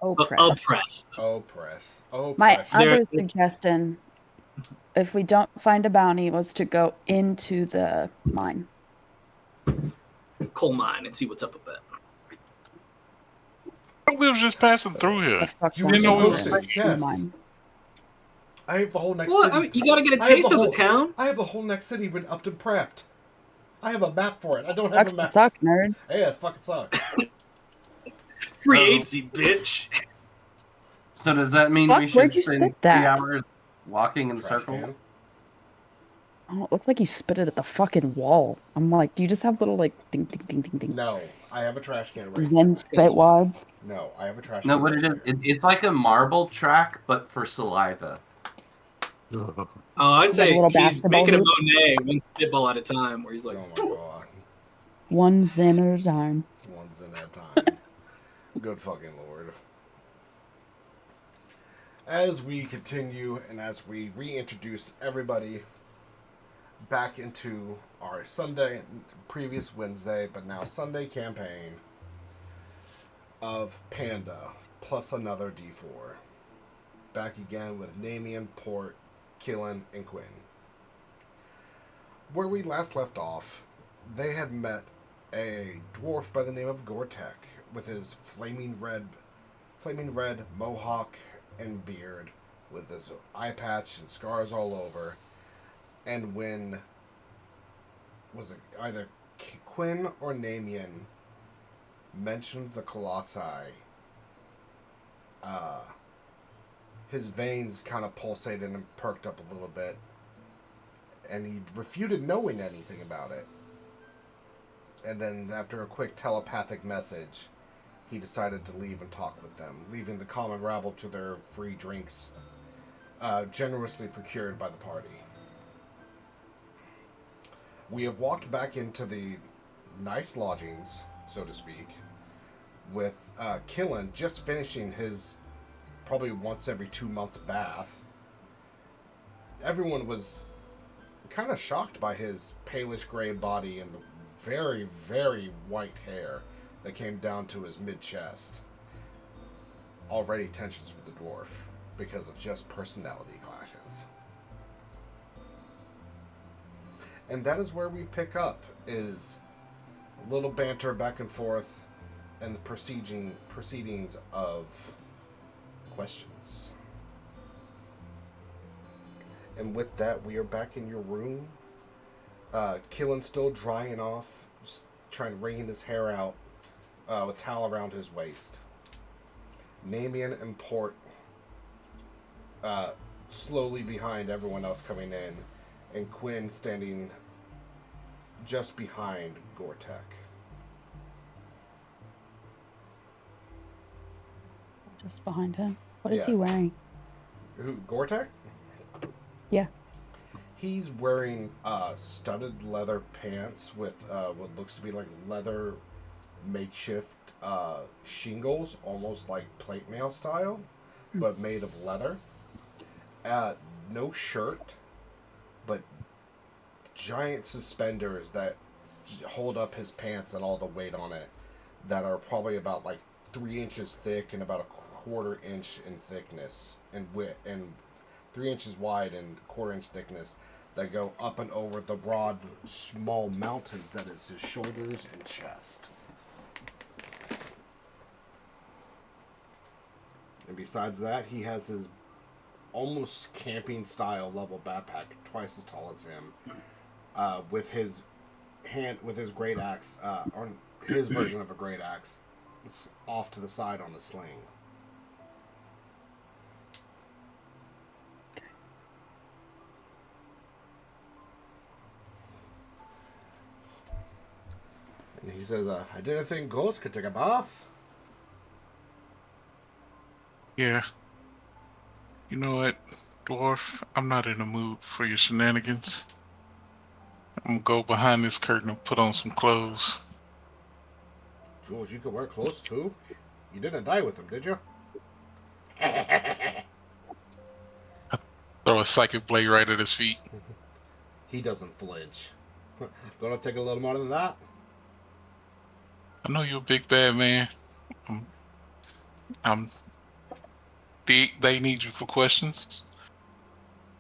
Oppressed. Oppressed. My Oppression. other suggestion, if we don't find a bounty, was to go into the mine. Coal mine and see what's up with that. We was just passing through here. The fuck You were didn't know we supposed was to, yes. mine. I have the whole next Well, city. I mean, you gotta get a taste of the town. I have the whole next city been up and prepped. I have a map for it. I don't have a map. Suck, nerd. Hey, it fucking sucks. Free agency, bitch. So does that mean Fuck, we should where'd you spend spit 3 that? hours walking in Trash circles? can. Oh, it looks like you spit it at the fucking wall. I'm like, do you just have little like ding ding ding ding ding? No, I have a trash can right Zen here. spit wads. No, I have a trash No, can. what it is, it's like a marble track, but for saliva. Oh, I say little he's basketball making a hoop. Monet one spitball at a time, where he's like, Oh my god. One Zen at a time. One's in that time. Good fucking lord. As we continue and as we reintroduce everybody back into our Sunday, previous Wednesday, but now Sunday campaign of Panda plus another D4. Back again with Namian, Port, Killen, and Quinn. Where we last left off, they had met a dwarf by the name of Gortek with his flaming red mohawk and beard, with his eye patch and scars all over. And when was it either Quinn or Namian mentioned the Colossi, his veins kind of pulsated and perked up a little bit, and he refuted knowing anything about it. And then after a quick telepathic message, he decided to leave and talk with them, leaving the common rabble to their free drinks, generously procured by the party. We have walked back into the nice lodgings, so to speak, with Killen just finishing his probably once every 2-month bath. Everyone was kind of shocked by his palish gray body and very, very white hair that came down to his mid-chest. Already tensions with the dwarf because of just personality clashes. And that is where we pick up, is a little banter back and forth and the proceedings of questions. And with that, we are back in your room. Killen's still drying off, just trying to wring his hair out with a towel around his waist. Namian and Port slowly behind everyone else coming in, and Quinn standing just behind Gortek. Just behind him. What is he wearing? Who, Gortek? Yeah. He's wearing studded leather pants with what looks to be like leather makeshift shingles, almost like plate mail style, but made of leather. No shirt, but giant suspenders that hold up his pants and all the weight on it, that are probably about like 3 inches thick and about a 1/4 inch in thickness and width, and 3 inches wide and 1/4 inch thickness, that go up and over the broad, small mountains that is his shoulders and chest. And besides that, he has his almost camping style level backpack, twice as tall as him, with his great axe, or his version of a great axe, off to the side on a sling. And he says, I didn't think ghosts could take a bath. Yeah. You know what, dwarf? I'm not in the mood for your shenanigans. I'm gonna go behind this curtain and put on some clothes. Jules, you could wear clothes too. You didn't die with him, did you? Throw a psychic blade right at his feet. He doesn't flinch. Gonna take a little more than that? I know you're a big bad man. I'm they need you for questions,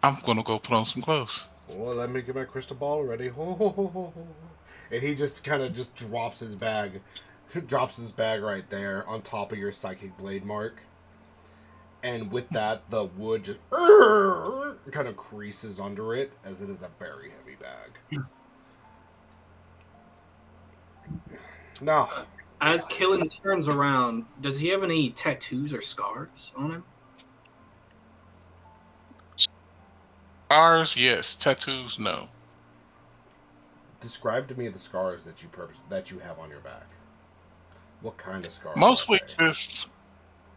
I'm gonna go put on some clothes. Well, let me get my crystal ball ready. And he just kind of just drops his bag right there on top of your psychic blade mark. And with that, the wood just kind of creases under it, as it is a very heavy bag. Now, As Killen turns around, does he have any tattoos or scars on him? Scars, yes. Tattoos, no. describe to me the scars that you have on your back. What kind of scars? Mostly are they? just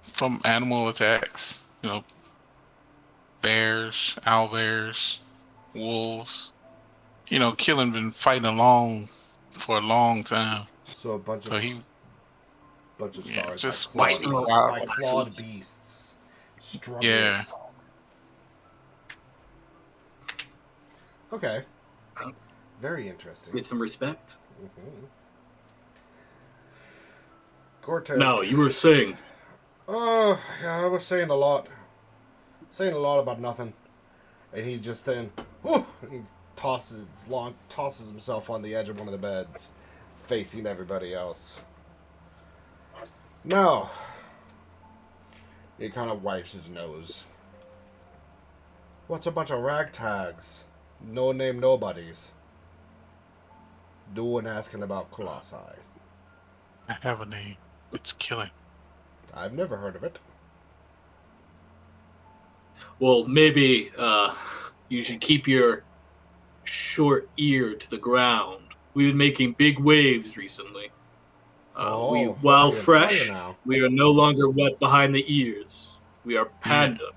from animal attacks. You know, bears, owlbears, wolves. You know, Killen been fighting along for a long time. So a bunch So of he, yeah, scars, just Fighting along. like clawed beasts, struggles. yeah. Okay. Very interesting. Get some respect. Mm-hmm. Gortek. No, you were saying. Oh, yeah, I was saying a lot. Saying a lot about nothing. And he just then he tosses himself on the edge of one of the beds, facing everybody else. Now, he kind of wipes his nose. What's a bunch of ragtags? No name nobodies. Doing asking about Colossi. I have a name. It's Killen. I've never heard of it. Well, maybe you should keep your short ear to the ground. We've been making big waves recently. While fresh, we are no longer wet behind the ears. We are Panda,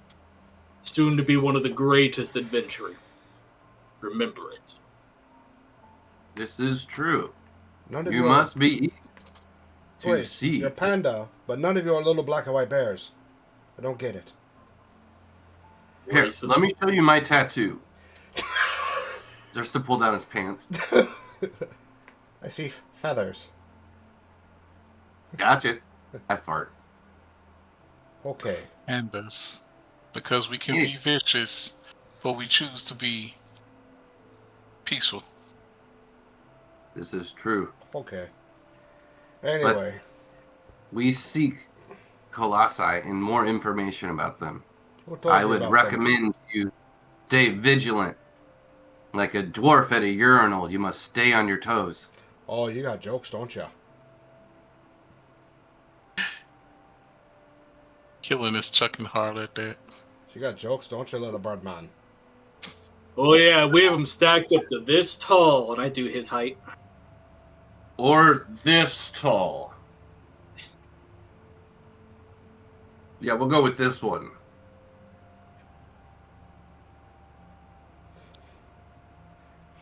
soon to be one of the greatest adventurers. Remember it. This is true. None of You must be to Wait, see. you're Panda, but none of you are little black and white bears. I don't get it. Here, Racist. let me show you my tattoo. Just to pull down his pants. I see feathers. Gotcha. I fart. Okay. And us. Because we can be vicious, but we choose to be peaceful. This is true. Okay. Anyway. We seek Colossi and more information about them. Who told I you would about recommend you stay vigilant. Like a dwarf at a urinal, you must stay on your toes. Oh, you got jokes, don't you? Killen is chucking hard at that. You got jokes, don't you, little bird man? Oh yeah, we have them stacked up to this tall, and I do his height. Or this tall. Yeah, we'll go with this one.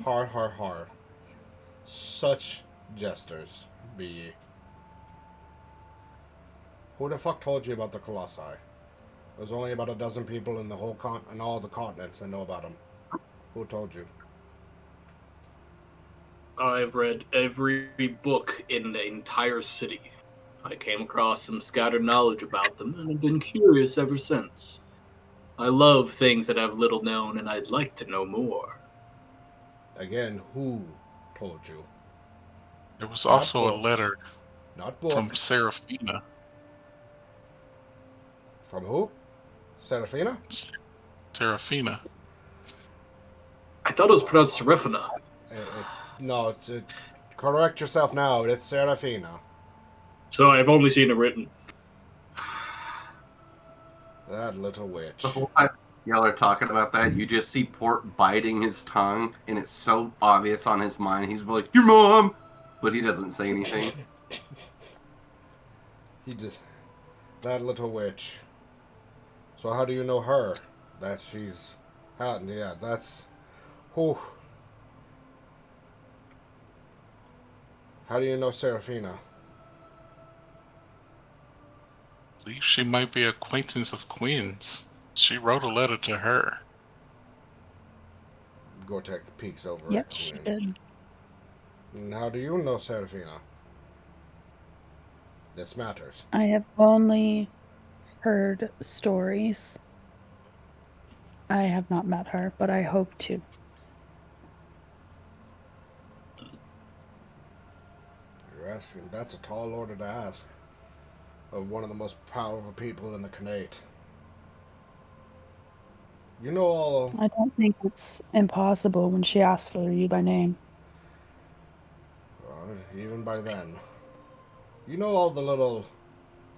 Har, har, har. Such jesters be ye. Who the fuck told you about the Colossi? There's only about a dozen people in the whole in all the continents that know about them. Who told you? I've read every book in the entire city. I came across some scattered knowledge about them and have been curious ever since. I love things that I've little known, and I'd like to know more. Again, who told you? There was Not also a books. letter Not books. from Seraphina. From who? Seraphina? Seraphina. I thought it was pronounced Serafina. It's correct yourself now. It's Seraphina. So I've only seen it written. That little witch. The whole time y'all are talking about that, you just see Port biting his tongue, and it's so obvious on his mind. He's like, "Your mom," but he doesn't say anything. That little witch. So how do you know her? That she's... yeah, that's... Whew. How do you know Seraphina? I believe she might be acquaintance of Quinn's. She wrote a letter to her. Gortek peeks over Yep, at she Quinn. did. And how do you know Seraphina? This matters. I have only heard stories. I have not met her, but I hope to. You're asking, that's a tall order to ask of one of the most powerful people in the Khanate. You know all... I don't think it's impossible when she asks for you by name. Even by then. You know all the little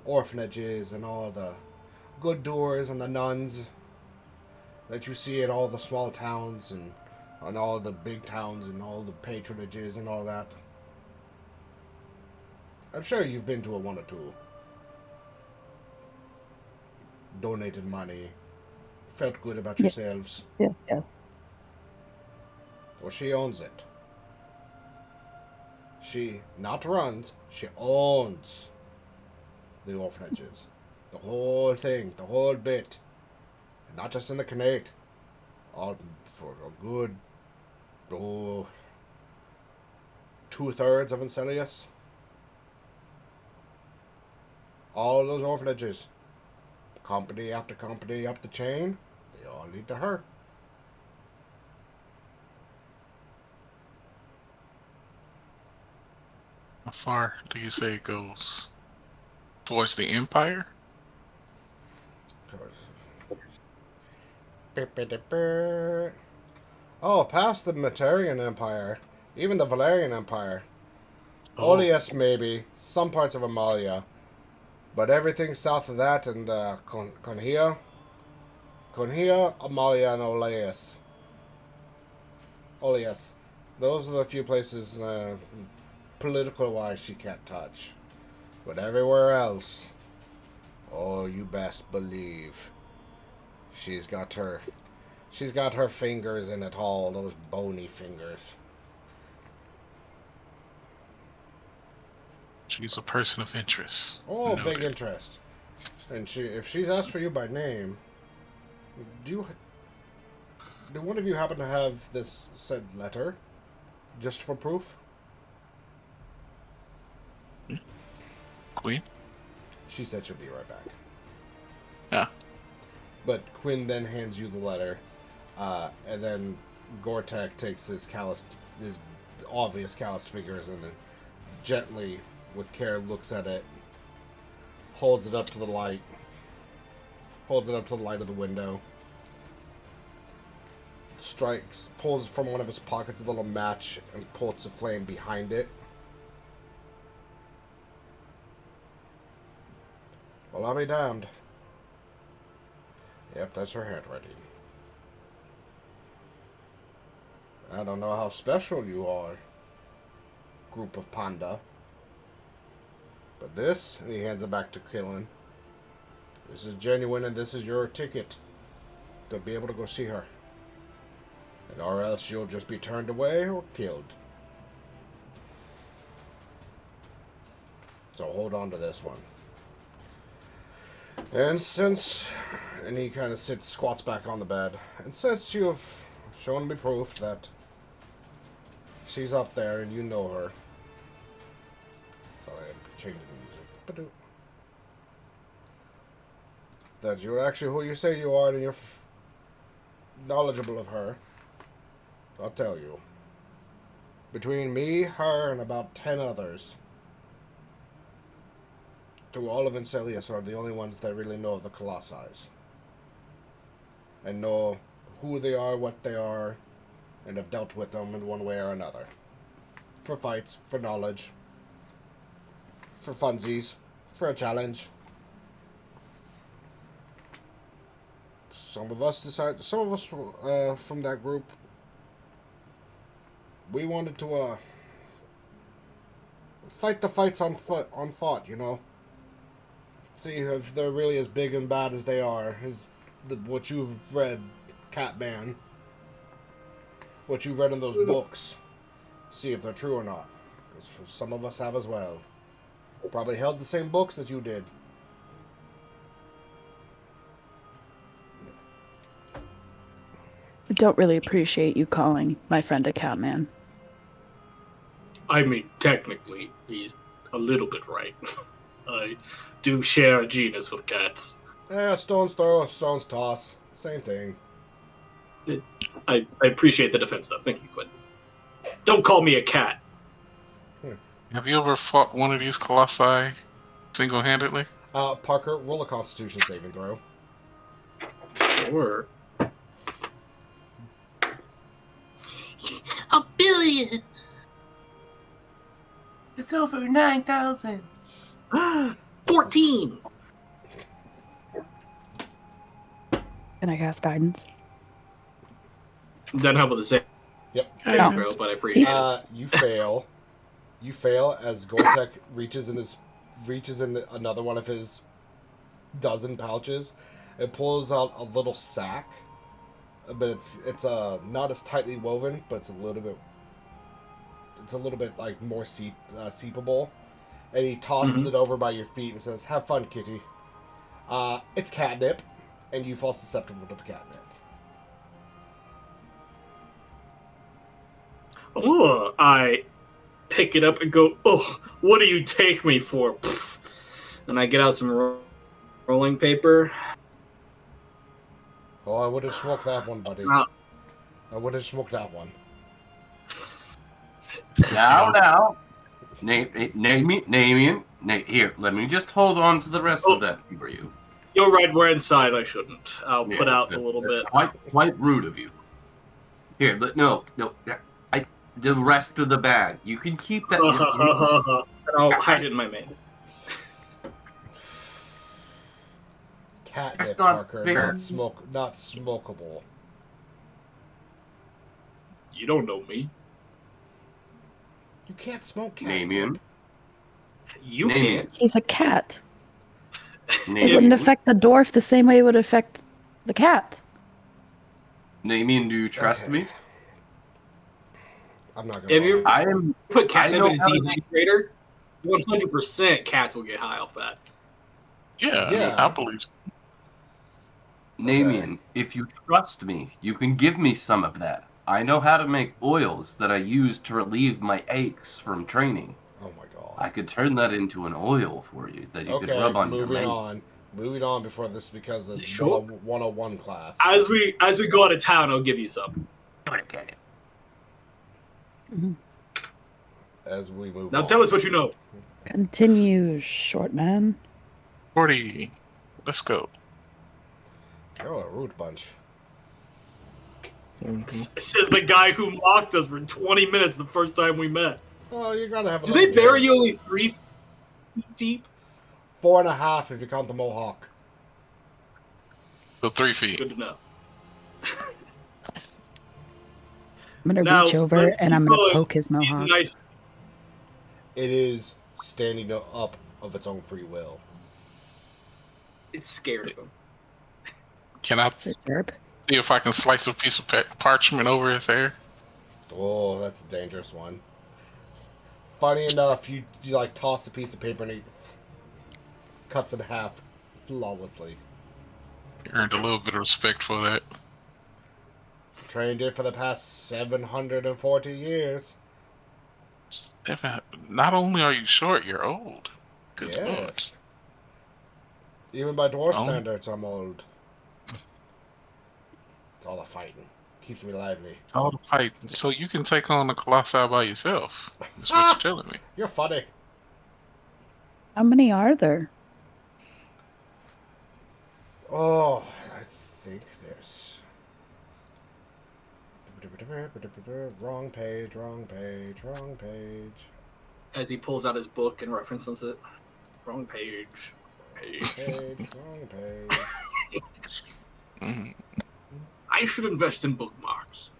orphanages and all the good doers and the nuns that you see at all the small towns and on all the big towns and all the patronages and all that. I'm sure you've been to a one or two. Donated money. Felt good about yourselves. Yes. Well, she owns it. She not runs, she owns the orphanages. The whole thing, the whole bit. And not just in the Khanate. All for a good 2/3 of Incellius. All those orphanages. Company after company up the chain, they all lead to her. How far do you say it goes? Towards the Empire? Oh, past the Materian Empire. Even the Valerian Empire. Oh. Oleus, maybe. Some parts of Amalia. But everything south of that and Conhea, Amalia, and Oleus. Those are the few places, political-wise, she can't touch. But everywhere else, oh, you best believe, she's got her fingers in it all, those bony fingers. She's a person of interest. Oh, Noted. big interest. And if she's asked for you by name, do one of you happen to have this said letter, just for proof? Queen? She said she'll be right back. Yeah. But Quinn then hands you the letter, and then Gortek takes his obvious calloused fingers and then gently, with care, looks at it, holds it up to the light of the window, pulls from one of his pockets a little match and pulls a flame behind it. Well, I'll be damned. Yep, that's her handwriting. I don't know how special you are, group of panda. But this, and he hands it back to Killen. This is genuine, and this is your ticket to be able to go see her. And or else you'll just be turned away or killed. So hold on to this one. And he kind of squats back on the bed. And since you have shown me proof that she's up there and you know her. Sorry, I'm changing the music. That you're actually who you say you are and you're knowledgeable of her. I'll tell you. Between me, her, and about 10 others, through all of Incellius are the only ones that really know of the Colossi. And know who they are, what they are, and have dealt with them in one way or another. For fights, for knowledge, for funsies, for a challenge. Some of us from that group, we wanted to fight the fights on foot, you know. See if they're really as big and bad as they are. What you've read, Catman. What you've read in those books. See if they're true or not. Because some of us have as well. Probably held the same books that you did. I don't really appreciate you calling my friend a catman. I mean, technically, he's a little bit right. I do share a genus with cats. Stones throw, stones toss. Same thing. I appreciate the defense, though. Thank you, Quinn. Don't call me a cat. Have you ever fought one of these colossi single-handedly? Parker, roll a Constitution saving throw. Sure. $1 billion. It's over 9,000. 14. Can I cast guidance? Doesn't help with the same Yep. throw, but I appreciate it. You fail. You fail as Gortek reaches in another one of his dozen pouches. It pulls out a little sack, but it's not as tightly woven, but it's a little bit like more seepable. And he tosses it over by your feet and says, "Have fun, kitty." It's catnip, and you fall susceptible to the catnip. Oh, I pick it up and go, "Oh, what do you take me for?" And I get out some rolling paper. Oh, I would have smoked that one, buddy. I would have smoked that one. Now. Namian. Here, let me just hold on to the rest of that for you. You're right, we're inside. I shouldn't. I'll put out a little bit. Quite rude of you. Here, but no. The rest of the bag. You can keep that. I'll hide it in my mail. Catnip, not Parker, fair. not smokable. You don't know me. You can't smoke catnip. Namian. You Name can't. He's a cat. It Namian. wouldn't affect the dwarf the same way it would affect the cat. Namian, do you trust Okay. me? I'm not gonna. Have you I am. put catnip I in a know how to- dehydrator? 100% cats will get high off that. Yeah. I believe. Namian, if you trust me, you can give me some of that. I know how to make oils that I use to relieve my aches from training. Oh my god. I could turn that into an oil for you that you could rub on your moving leg. on. Moving on before this becomes a Sure. 101 class. As we go out of town, I'll give you some. As we move Now on. tell us what you know. Continue, short man. 40. Let's go. Oh, a rude bunch. Says the guy who mocked us for 20 minutes the first time we met. Oh, you're gonna have a Do they bury you only 3 feet deep? 4.5 if you count the mohawk. So 3 feet. Good to know. I'm gonna Now, reach over let's and keep I'm gonna going. poke his He's mohawk. nice. It is standing up of its own free will. It's scared of him. Can I Is it derp? see if I can slice a piece of parchment over his hair? Oh, that's a dangerous one. Funny enough, you like toss a piece of paper and it cuts in half flawlessly. You earned a little bit of respect for that. Trained it for the past 740 years. Not only are you short, you're old. Good lord. Yes. Even by dwarf Oh. standards, I'm old. It's all the fighting. Keeps me lively. All the fight. So you can take on the colossi by yourself. That's what you're telling me. You're funny. How many are there? Oh, I think there's... Wrong page, wrong page, wrong page. As he pulls out his book and references it. Wrong page. Wrong page. Mhm. I should invest in bookmarks.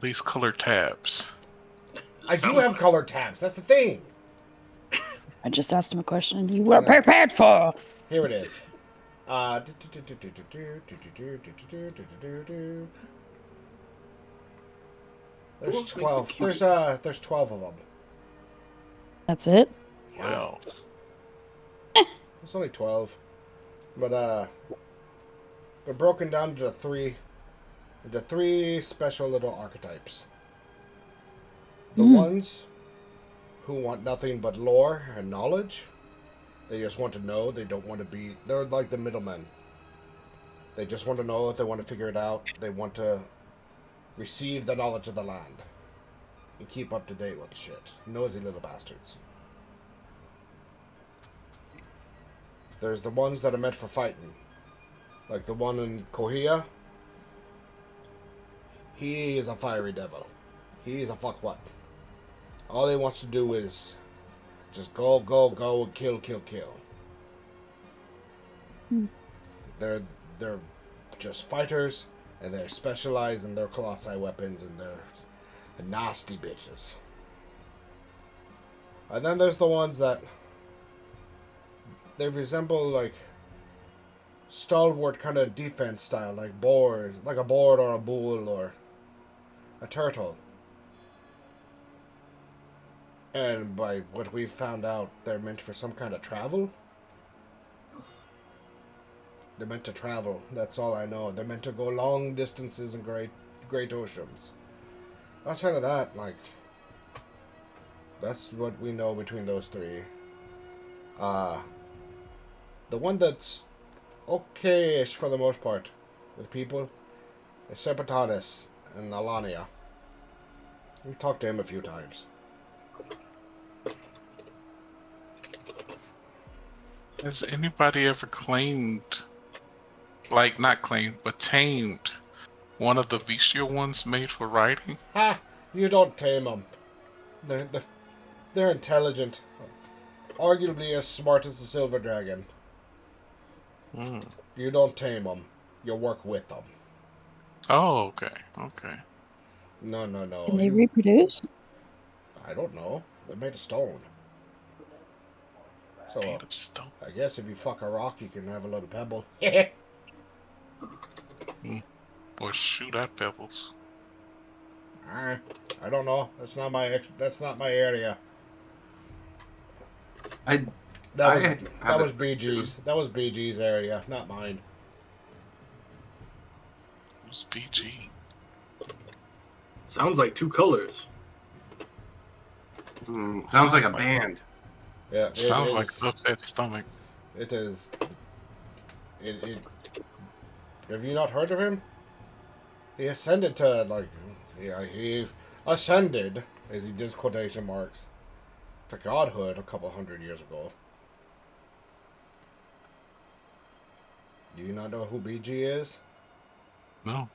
These color tabs. I do have color tabs, that's the thing. I just asked him a question you were prepared for. Here it is. There's Books make 12. computers. There's 12 of them. That's it? Well, There's only 12. But they're broken down into three special little archetypes. The ones who want nothing but lore and knowledge. They just want to know. They don't want to be. They're like the middlemen. They just want to know. They want to figure it out. They want to receive the knowledge of the land and keep up to date with shit. Nosy little bastards. There's the ones that are meant for fighting. Like the one in Kohia. He is a fiery devil. He is a fuckwhat. All he wants to do is just go, go, go, and kill, kill, kill. They're just fighters, and they're specialized in their colossi weapons, and they're nasty bitches. And then there's the ones that they resemble like stalwart kind of defense style, like boars, like a boar or a bull or a turtle. And by what we've found out, they're meant for some kind of travel. They're meant to travel. That's all I know. They're meant to go long distances in great oceans. Outside of that, like, that's what we know between those three. The one that's okay-ish for the most part with people is Serpentinus and Alania. We talked to him a few times. Has anybody ever claimed, like not claimed, but tamed one of the bestial ones made for riding? Ha! You don't tame them. They're intelligent. Arguably as smart as the silver dragon. You don't tame them. You work with them. Oh, okay. Okay. No. Can they reproduce? I don't know. They're made of stone. So, Made of stone. I guess if you fuck a rock, you can have a little pebble. Or shoot at pebbles. I don't know. That's not my area. That was BG's. That was BG's area, not mine. Who's BG? Sounds like two colors. Sounds like a band. Yeah, Sounds like upset stomach. It is. Have you not heard of him? He ascended to, like, he ascended, as he does quotation marks, to godhood a couple hundred years ago. Do you not know who BG is? No.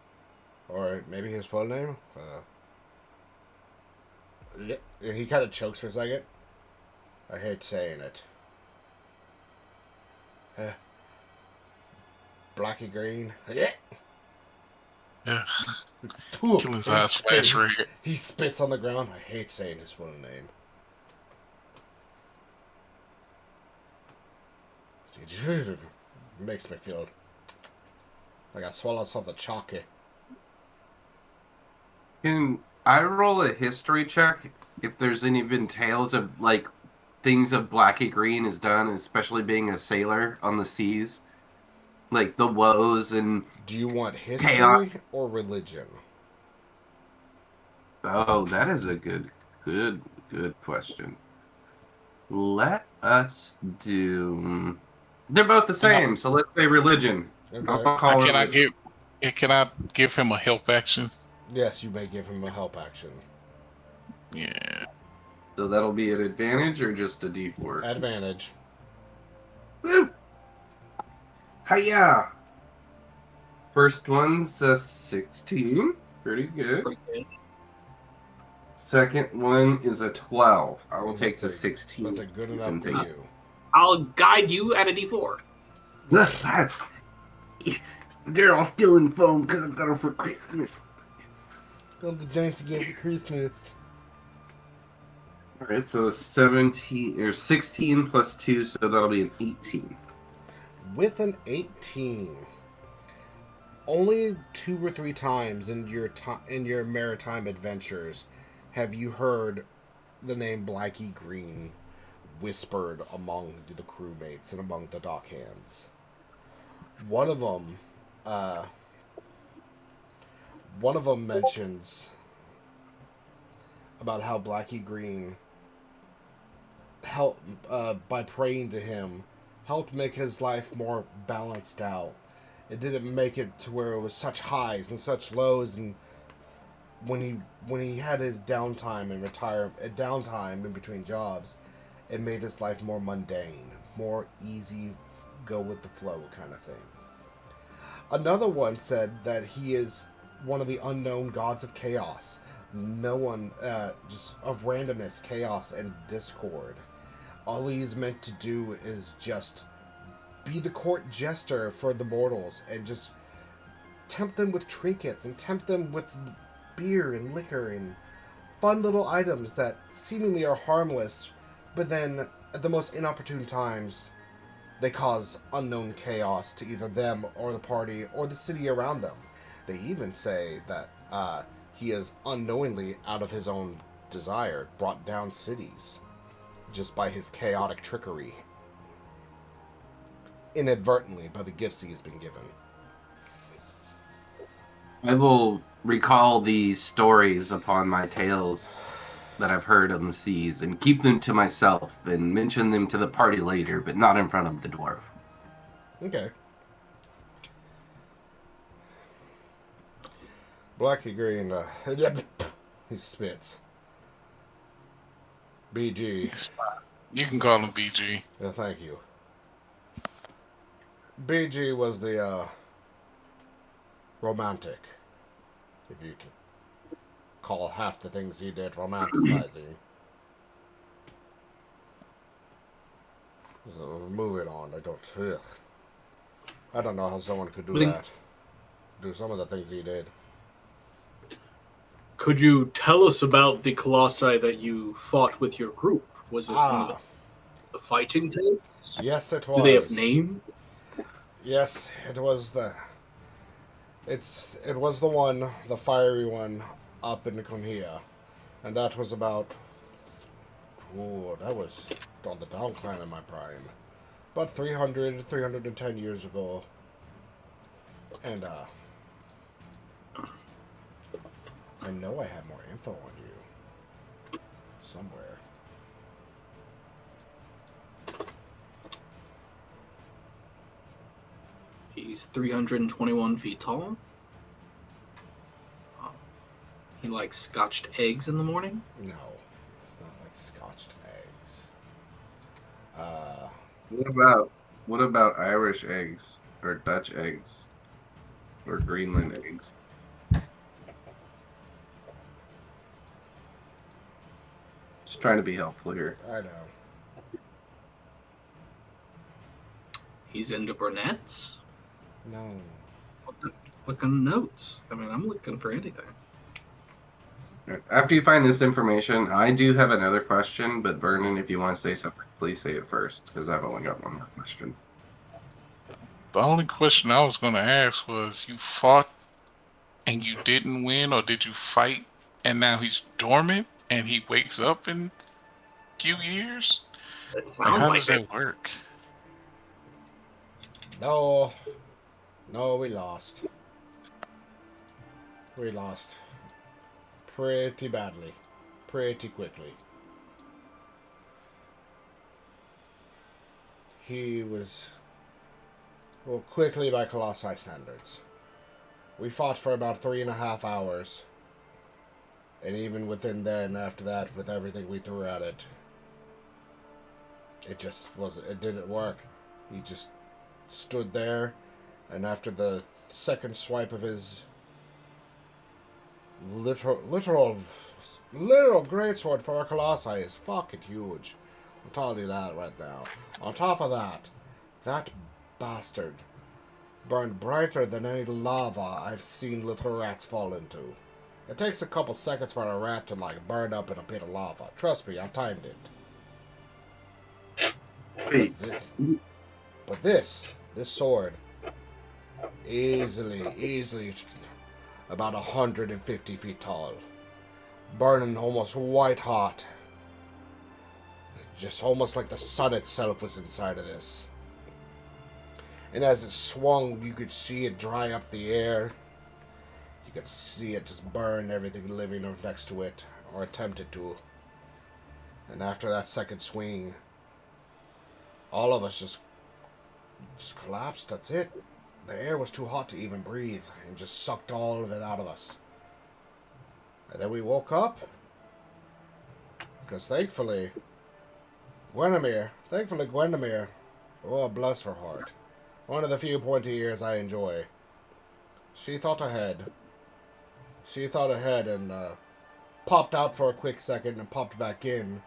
Or maybe his full name? He kind of chokes for a second. I hate saying it. Blacky Green. Yeah. Killing his ass flash red. He spits on the ground. I hate saying his full name. It makes me feel like I swallowed something chalky. Can I roll a history check if there's any been tales of like things of Blackie Green has done, especially being a sailor on the seas, like the woes and. Do you want history or religion? Oh, that is a good question. Let us do. They're both the same, so let's say religion. Okay. I'll call religion. Can I give him a help action? Yes, you may give him a help action. Yeah. So that'll be an advantage or just a D4? Advantage. Woo! Hiya! First one's a 16. Pretty good. Second one is a 12. I will take the 16. That's a good enough for you. I'll guide you at a D4. They're all stealing foam because I got them for Christmas. Build the giants again for Christmas. Alright, so 17 or 16 plus 2, so that'll be an 18. With an 18, only 2 or 3 times in your maritime adventures have you heard the name Blackie Green whispered among the crewmates and among the dockhands. One of them mentions about how Blackie Green help by praying to him, helped make his life more balanced out. It didn't make it to where it was such highs and such lows, and when he had his downtime and downtime in between jobs, it made his life more mundane, more easy, go with the flow kind of thing. Another one said that he is one of the unknown gods of chaos. No one, just of randomness, chaos, and discord. All he's meant to do is just be the court jester for the mortals and just tempt them with trinkets and tempt them with beer and liquor and fun little items that seemingly are harmless, but then at the most inopportune times they cause unknown chaos to either them or the party or the city around them. They even say that he has unknowingly, out of his own desire, brought down cities just by his chaotic trickery, inadvertently, by the gifts he has been given. I will recall these stories upon my tales that I've heard on the seas and keep them to myself and mention them to the party later, but not in front of the dwarf. Okay. Blackie Green, he spits. BG. You can call him BG. Yeah, thank you. BG was the romantic, if you can call half the things he did romanticizing. So, moving on. I don't know how someone could do that. Do some of the things he did. Could you tell us about the colossi that you fought with your group? Was it one of the fighting tapes? Yes, it was. Do they have names? Yes, it was it was the one, the fiery one, up in Konhia. And that was about... that was on the downcline in my prime. About 310 years ago. And, I know I have more info on you. Somewhere. He's 321 feet tall. He likes scotched eggs in the morning. No, it's not like scotched eggs. What about Irish eggs or Dutch eggs or Greenland eggs? Just trying to be helpful here. I know. He's into brunettes. No. Look on notes. I mean, I'm looking for anything. After you find this information, I do have another question, but Vernon, if you want to say something, please say it first, because I've only got one more question. The only question I was going to ask was, you fought and you didn't win, or did you fight and now he's dormant and he wakes up in a few years? That sounds how like does that work? No, we lost. We lost. Pretty badly. Pretty quickly. He was... well, quickly by Colossi standards. We fought for about 3.5 hours. And even within then, after that, with everything we threw at it, it just wasn't... it didn't work. He just stood there, and after the second swipe of his literal greatsword for a colossi is fucking huge. I'm telling you that right now. On top of that, that bastard burned brighter than any lava I've seen little rats fall into. It takes a couple seconds for a rat to burn up in a pit of lava. Trust me, I've timed it. Wait. But this sword, easily about 150 feet tall, burning almost white hot, just almost like the sun itself was inside of this. And as it swung, you could see it dry up the air. You could see it just burn everything living next to it, or attempted to. And after that second swing, all of us just collapsed. That's it. The air was too hot to even breathe and just sucked all of it out of us. And then we woke up because thankfully Gwendomer, oh bless her heart, one of the few pointy ears I enjoy, she thought ahead and popped out for a quick second and popped back in,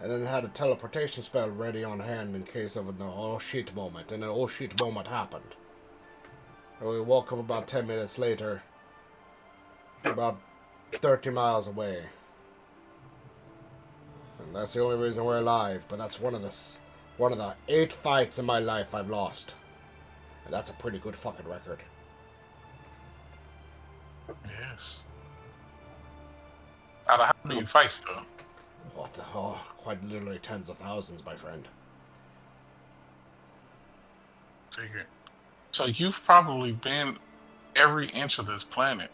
and then had a teleportation spell ready on hand in case of an oh shit moment, and an oh shit moment happened. And we woke up about 10 minutes later, about 30 miles away. And that's the only reason we're alive, but that's one of the 8 fights in my life I've lost. And that's a pretty good fucking record. Yes. Out of how many fights, though? Quite literally tens of thousands, my friend. Figure. So you've probably been every inch of this planet.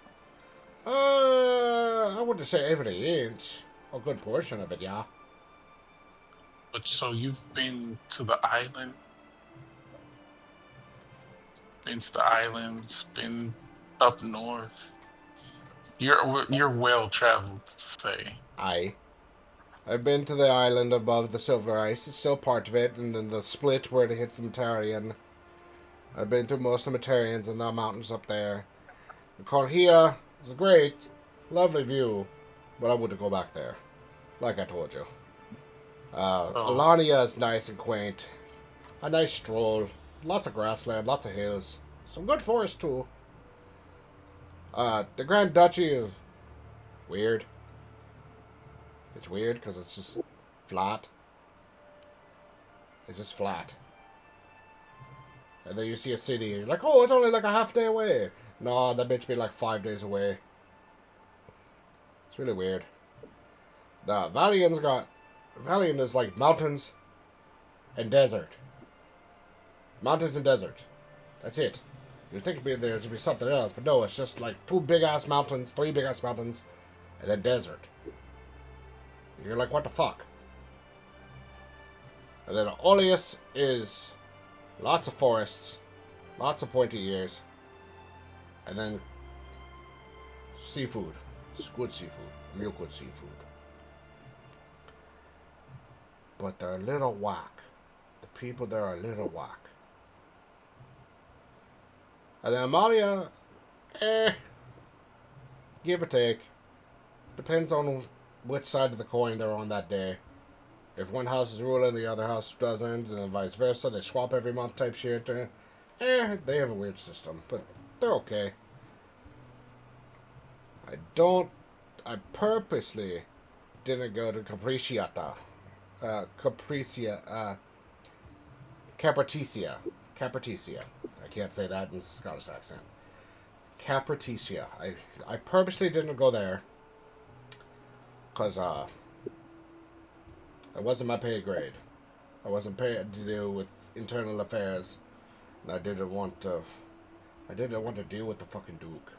I wouldn't say every inch. A good portion of it, yeah. But so you've been to the island? Been to the islands, been up north. You're well traveled, to say. I've been to the island above the Silver Ice. It's still part of it, and then the split where it hits the Metarian. I've been through most of the Metarians and the mountains up there. The Cornhia is great, lovely view, but I wouldn't go back there, like I told you. Alania is nice and quaint. A nice stroll. Lots of grassland, lots of hills. Some good forest, too. The Grand Duchy is weird. It's weird because it's just flat. It's just flat. And then you see a city and you're like, oh, it's only like a half day away. No, that bitch be like 5 days away. It's really weird. Valiant is like mountains and desert. Mountains and desert. That's it. You'd think there'd be something else, but no, it's just like 2 big-ass mountains, 3 big-ass mountains, and then desert. You're like, what the fuck? And then Oleus is lots of forests, lots of pointy ears, and then seafood. It's good seafood. Real good seafood. But they're a little whack. The people there are a little whack. And then Amalia, give or take. Depends on which side of the coin they're on that day. If one house is ruling, the other house doesn't, and then vice versa. They swap every month type shit. They have a weird system, but they're okay. I purposely didn't go to Capriciata. Capriticia. I can't say that in a Scottish accent. Capriticia. I purposely didn't go there because it wasn't my pay grade. I wasn't paid to deal with internal affairs, and I didn't want to deal with the fucking Duke.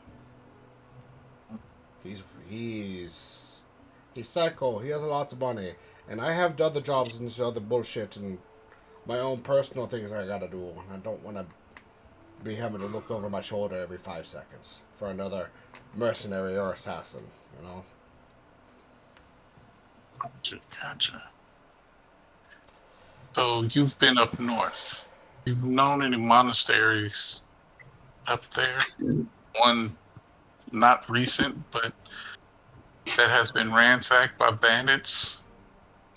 He's psycho. He has lots of money, and I have other jobs and other bullshit and my own personal things I gotta do. I don't want to be having to look over my shoulder every 5 seconds for another mercenary or assassin, you know? Gotcha. So you've been up north. You've known any monasteries up there? One not recent, but that has been ransacked by bandits?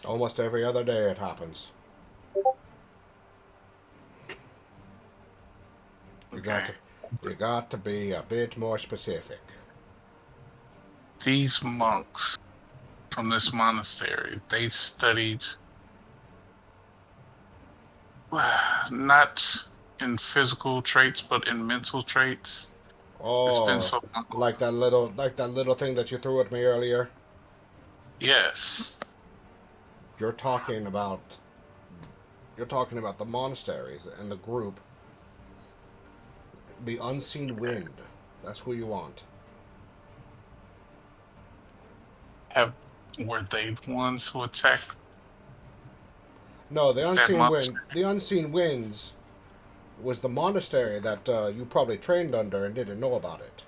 Almost every other day it happens. You got to be a bit more specific. These monks from this monastery, they studied not in physical traits, but in mental traits. Oh, it's been so long. like that little thing that you threw at me earlier. Yes. You're talking about the monasteries and the group. The unseen wind. That's who you want. Have Were they the ones who attacked No, the that unseen monster? wind. The unseen winds was the monastery that you probably trained under and didn't know about it.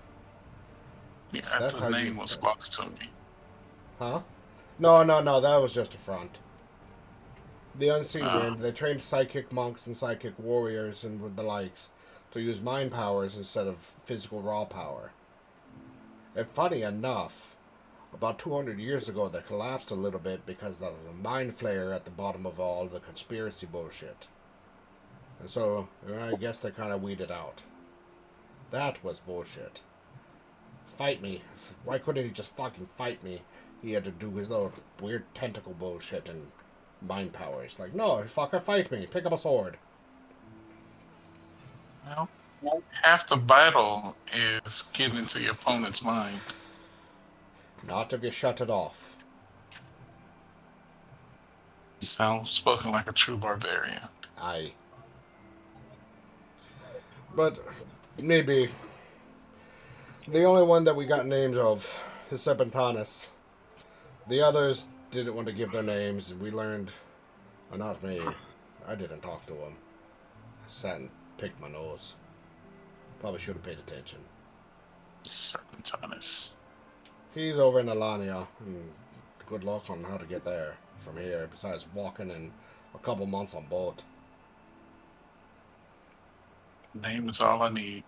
Yeah, That's the how name you. was lost to me. Huh? No. That was just a front. The unseen Uh, wind. They trained psychic monks and psychic warriors and the likes to use mind powers instead of physical raw power. And funny enough, about 200 years ago, they collapsed a little bit because there was a mind flayer at the bottom of all the conspiracy bullshit. And so, I guess they kind of weeded out. That was bullshit. Fight me. Why couldn't he just fucking fight me? He had to do his little weird tentacle bullshit and mind powers. Like, no, fucker, fight me. Pick up a sword. well, half the battle is getting into your opponent's mind. Not if you shut it off. Sounds spoken like a true barbarian. Aye. But, maybe. The only one that we got names of is Serpentanus. The others didn't want to give their names. We learned... not me. I didn't talk to him. I sat and picked my nose. Probably should have paid attention. Serpentinus. He's over in Alania, and good luck on how to get there from here, besides walking and a couple months on boat. Name is all I need.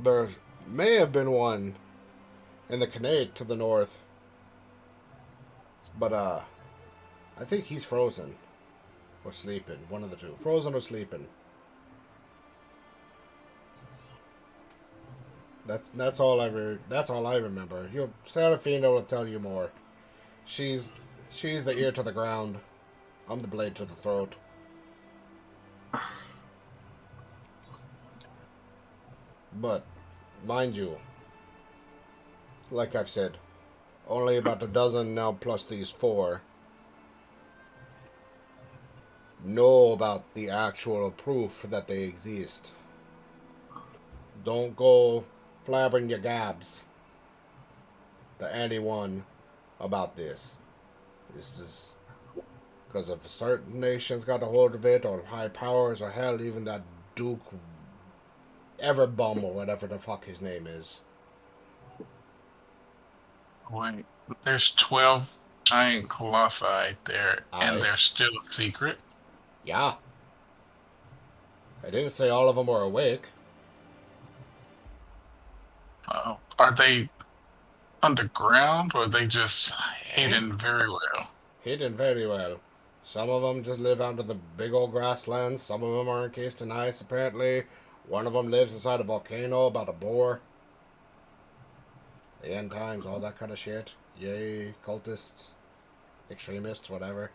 There may have been one in the Canade to the north, but I think he's frozen or sleeping. One of the two, frozen or sleeping. That's all I remember. Serafina will tell you more. She's the ear to the ground. I'm the blade to the throat. But, mind you, like I've said, only about a dozen now plus these 4 know about the actual proof that they exist. Don't go flabbering your gabs to anyone about this. This is because if certain nations got a hold of it, or high powers, or hell, even that Duke Everbum or whatever the fuck his name is. Wait, there's 12 giant colossi there, and Aye. they're still a secret? Yeah. I didn't say all of them were awake. Are they underground, or are they just hidden very well? Hidden very well. Some of them just live under the big old grasslands. Some of them are encased in ice, apparently. One of them lives inside a volcano about a boar. The end times, all that kind of shit. Yay, cultists, extremists, whatever.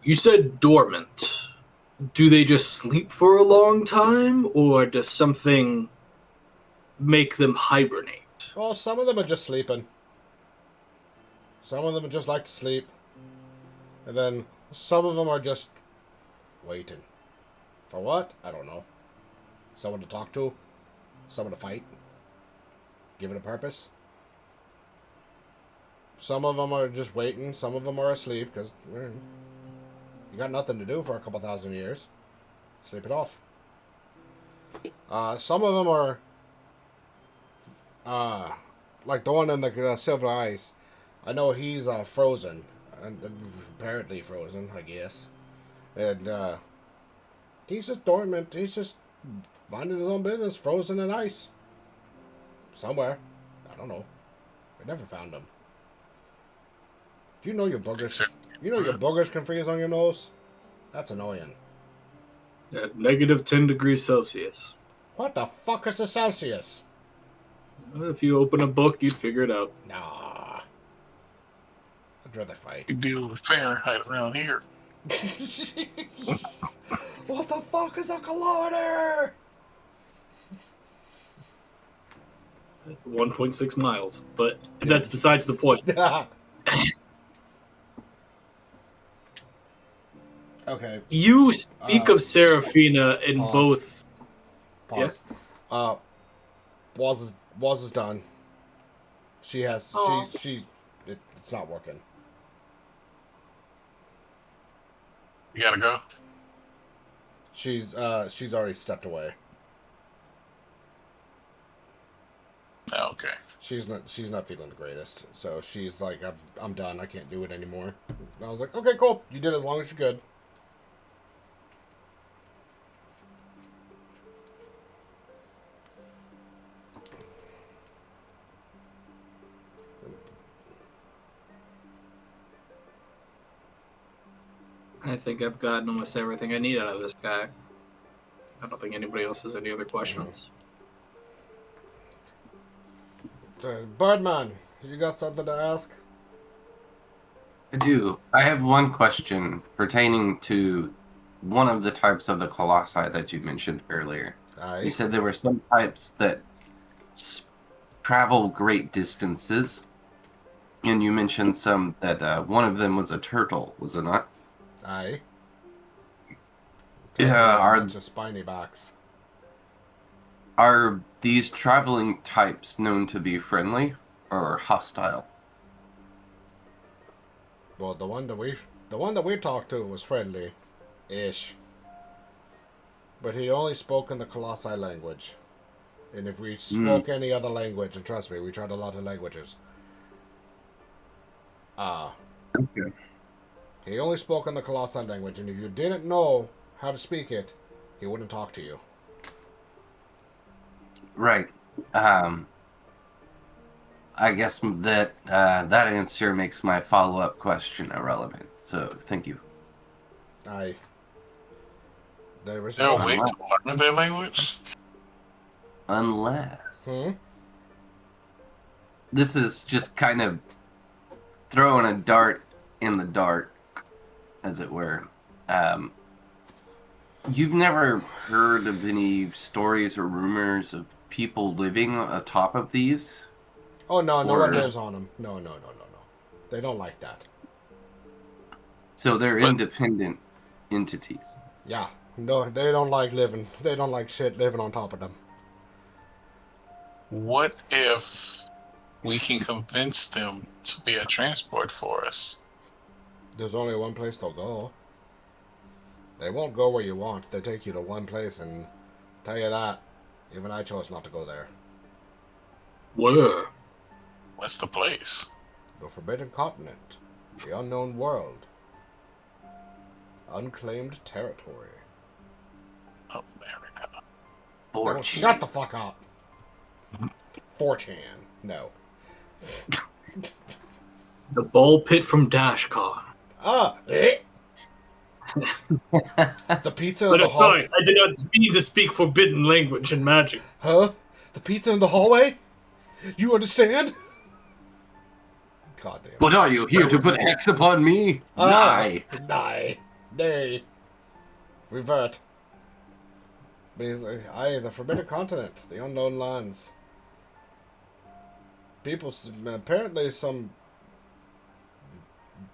You said dormant. Do they just sleep for a long time, or does something make them hibernate? Well, some of them are just sleeping. Some of them just like to sleep. And then some of them are just waiting. For what? I don't know. Someone to talk to? Someone to fight? Give it a purpose? Some of them are just waiting. Some of them are asleep because you got nothing to do for a couple thousand years. Sleep it off. Some of them are like the one in the silver ice. I know he's frozen. And apparently frozen, I guess. And he's just dormant. He's just minding his own business, frozen in ice. Somewhere. I don't know. I never found him. Do you know your boogers? You know your boogers can freeze on your nose? That's annoying. At negative 10 degrees Celsius. What the fuck is the Celsius? If you open a book, you'd figure it out. Nah. I'd rather fight. You deal with Fahrenheit around here. What the fuck is a kilometer? 1.6 miles, but that's besides the point. Okay. You speak of Serafina in Pause. both pause. Was is done. She has it's not working. You gotta go. She's already stepped away. Okay. She's not feeling the greatest, so she's like, I'm done. I can't do it anymore. And I was like, okay, cool. You did as long as you could. I think I've gotten almost everything I need out of this guy. I don't think anybody else has any other questions. Birdman, you got something to ask? I do. I have one question pertaining to one of the types of the colossi that you mentioned earlier. Aye. You said there were some types that travel great distances, and you mentioned some that one of them was a turtle, was it not? Aye. Yeah, are just spiny backs. Are these traveling types known to be friendly or hostile? Well, the one that we talked to was friendly-ish, but he only spoke in the colossi language. And if we spoke any other language, and trust me, we tried a lot of languages. Okay. He only spoke in the colossi language, and if you didn't know how to speak it, he wouldn't talk to you. Right. I guess that that answer makes my follow-up question irrelevant. So, thank you. Aye. They were They'll supposed wait to learn their language? Unless... This is just kind of throwing a dart in the dark, as it were. You've never heard of any stories or rumors of people living atop of these? Oh, no one lives on them. No. They don't like that. So they're independent entities. Yeah. No, they don't like living. They don't like shit living on top of them. What if we can convince them to be a transport for us? There's only one place they'll go. They won't go where you want. They take you to one place, and tell you that, even I chose not to go there. Where? What's the place? The Forbidden Continent. The Unknown World. Unclaimed Territory. America. Oh, shut the fuck up. 4chan. No. The ball pit from Dashcon. The pizza But sorry, I did not mean to speak forbidden language and magic. Huh? The pizza in the hallway? You understand? God damn. What are you, here to put hex upon me? Nay. Nay. Revert. Aye, the Forbidden Continent. The Unknown Lands. People, apparently some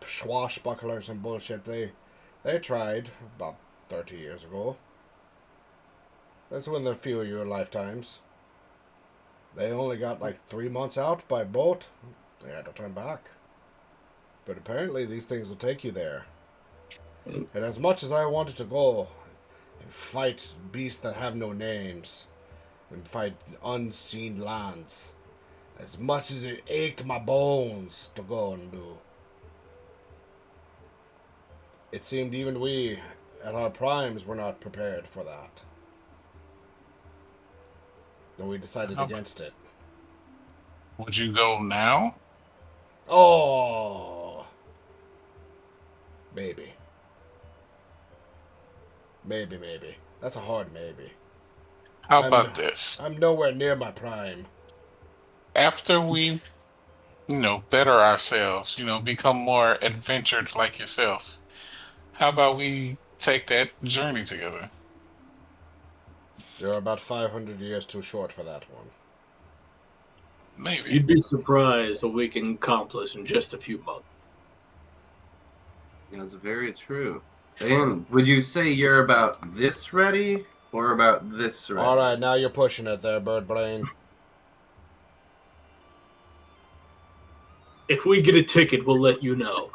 swashbucklers and bullshit, they tried about 30 years ago. That's when they're few of your lifetimes. They only got like 3 months out by boat. They had to turn back. But apparently these things will take you there. And as much as I wanted to go and fight beasts that have no names, and fight unseen lands, as much as it ached my bones to go and do, it seemed even we, at our primes, were not prepared for that. And we decided against it. Would you go now? Oh! Maybe. Maybe. That's a hard maybe. How about this? I'm nowhere near my prime. After we, better ourselves, become more adventured like yourself, how about we take that journey together? You're about 500 years too short for that one. Maybe. You'd be surprised what we can accomplish in just a few months. That's very true. And would you say you're about this ready? Or about this right? All right, now you're pushing it there, Bird Brain. If we get a ticket, we'll let you know.